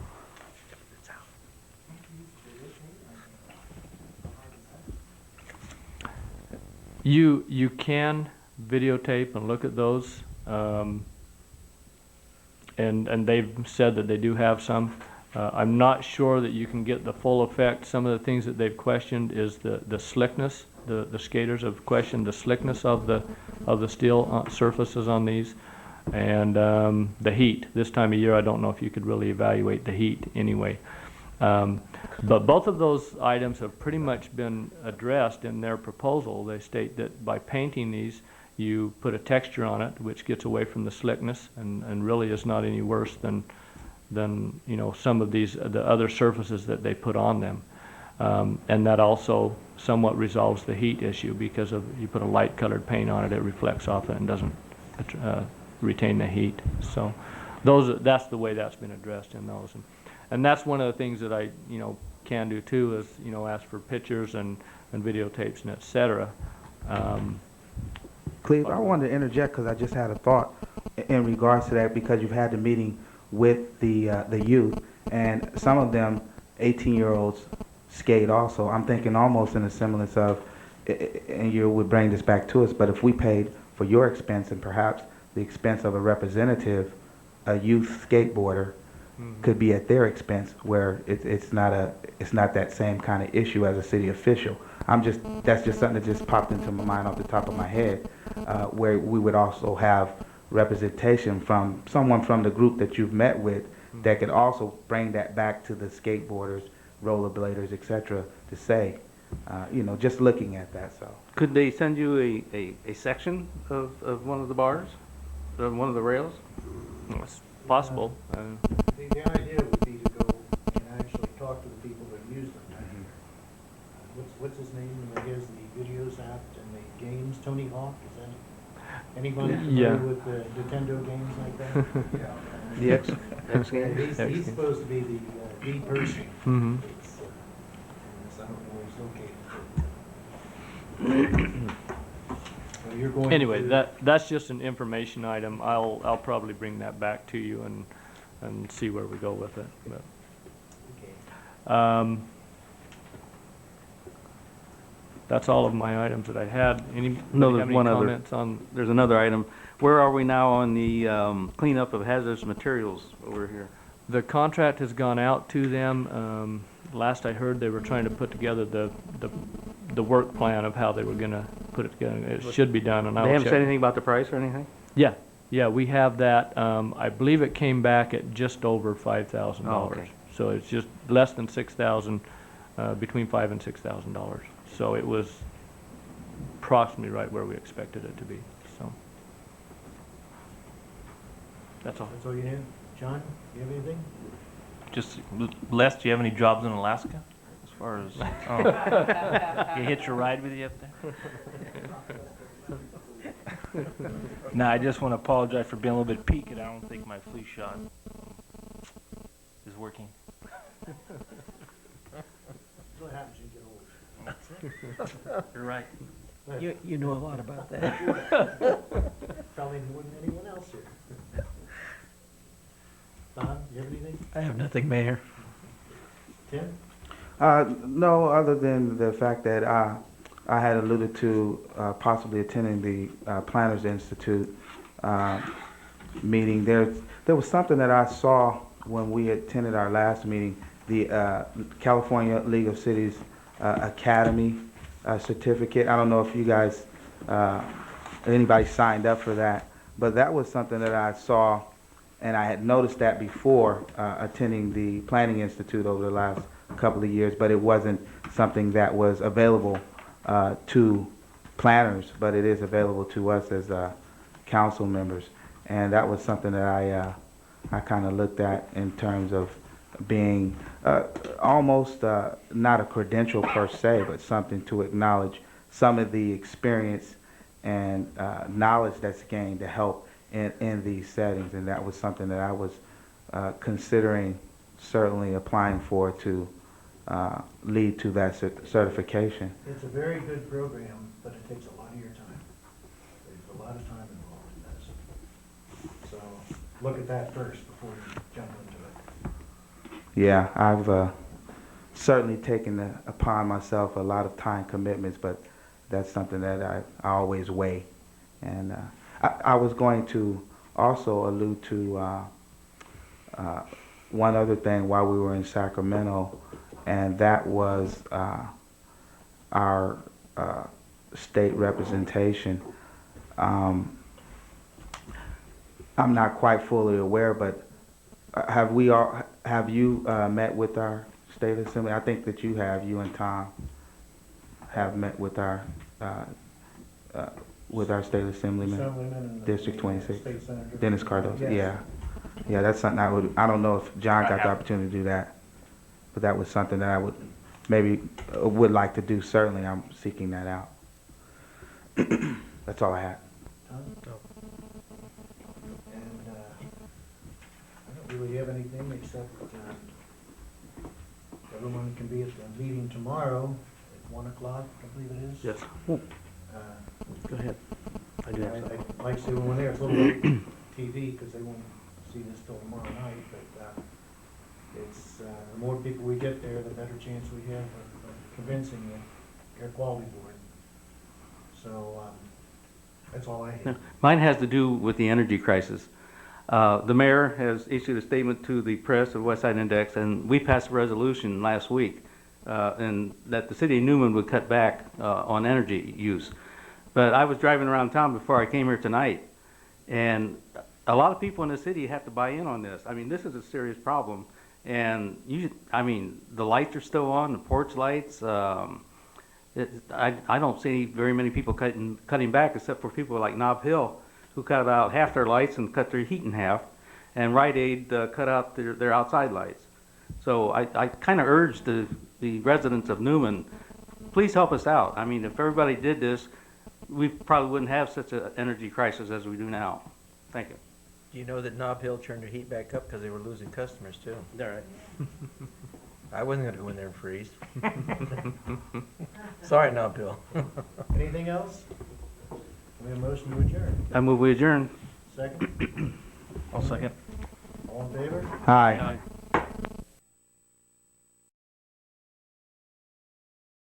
You can videotape and look at those, and they've said that they do have some. I'm not sure that you can get the full effect. Some of the things that they've questioned is the slickness. The skaters have questioned the slickness of the steel surfaces on these, and the heat. This time of year, I don't know if you could really evaluate the heat anyway. But both of those items have pretty much been addressed in their proposal. They state that by painting these, you put a texture on it which gets away from the slickness and really is not any worse than some of the other surfaces that they put on them. And that also somewhat resolves the heat issue, because you put a light colored paint on it, it reflects off it and doesn't retain the heat. So that's the way that's been addressed in those. And that's one of the things that I can do too, is ask for pictures and and videotapes and et cetera. Cleve, I wanted to interject because I just had a thought in regards to that because you've had the meeting with the youth and some of them 18-year-olds skate also. I'm thinking almost in a semblance of, and you would bring this back to us, but if we paid for your expense and perhaps the expense of a representative, a youth skateboarder could be at their expense where it's not that same kind of issue as a city official. That's just something that just popped into my mind off the top of my head, where we would also have representation from someone from the group that you've met with that could also bring that back to the skateboarders, rollerbladers, etc. to say, just looking at that. So Could they send you a section of one of the bars, of one of the rails? It's possible. The idea would be to go and actually talk to the people that use them. What's his name? He has the videos app and the games. Tony Hawk, is that anybody familiar with the Nintendo games like that? The X Games. games? He's supposed to be the person. Mm-hmm. I don't know where he's located. So you're going Anyway, to, that's just an information item. I'll probably bring that back to you and see where we go with it. But, okay. that's all of my items that I had. No, Have there's any one other. comments on? There's another item. Where are we now on the cleanup of hazardous materials over here? The contract has gone out to them. Last I heard, they were trying to put together the work plan of how they were going to put it together. It should be done, and I'll They haven't check. said anything about the price or anything? Yeah, we have that. I believe it came back at just over $5,000. Oh, okay. So it's just less than $6,000, between $5,000 and $6,000. So it was approximately right where we expected it to be. So that's all. That's all you have? John, you have anything? Just, Les, do you have any jobs in Alaska? As far as, you hitch a ride with you up there? No, I just want to apologize for being a little bit peaked. I don't think my flu shot is working. That's what happens when you get old. You're right. You know a lot about that. Probably more than anyone else here. Don, you have anything? I have nothing, Mayor. Tim? no, other than the fact that I had alluded to possibly attending the Planners Institute meeting. There was something that I saw when we attended our last meeting, the California League of Cities Academy certificate. I don't know if you guys, anybody signed up for that, but that was something that I saw, and I had noticed that before attending the Planning Institute over the last couple of years, but it wasn't something that was available to planners, but it is available to us as council members. And that was something that I kind of looked at in terms of being almost not a credential per se, but something to acknowledge some of the experience and knowledge that's gained to help in these settings. And that was something that I was considering certainly applying for to lead to that certification. It's a very good program, but it takes a lot of your time. There's a lot of time involved in this. So look at that first before you jump into it. Yeah, I've certainly taken upon myself a lot of time commitments, but that's something that I always weigh. And I was going to also allude to one other thing while we were in Sacramento, and that was our state representation. I'm not quite fully aware, but have you met with our state assembly? I think that you and Tom have met with our state assemblyman, District 26, Dennis Cardozo. Yes. Yeah, that's something I don't know if John got the opportunity to do that, but that was something that I would like to do. Certainly, I'm seeking that out. That's all I had. And I don't really have anything except everyone can be at the meeting tomorrow at 1 o'clock, I believe it is. Yes. Uh, Go ahead. I do have something. I'd like to see when there, it's a little late TV, because they won't see this till tomorrow night, but it's, the more people we get there, the better chance we have of convincing the Air Quality Board. So, that's all I have. Mine has to do with the energy crisis. The mayor has issued a statement to the press of West Side Index, and we passed a resolution last week, and that the city of Newman would cut back on energy use. But I was driving around town before I came here tonight, and a lot of people in the city have to buy in on this. I mean, this is a serious problem, and I mean, the lights are still on, the porch lights. I don't see very many people cutting back, except for people like Nob Hill, who cut out half their lights and cut their heat in half, and Rite Aid cut out their outside lights. So I kind of urge the residents of Newman, please help us out. I mean, if everybody did this, we probably wouldn't have such an energy crisis as we do now. Thank you. You know that Nob Hill turned their heat back up because they were losing customers too. All right. I wasn't gonna go in there and freeze. Sorry, Nob Hill. Anything else? We have a motion to adjourn. I move we adjourn. Second? I'll second. All in favor? Hi.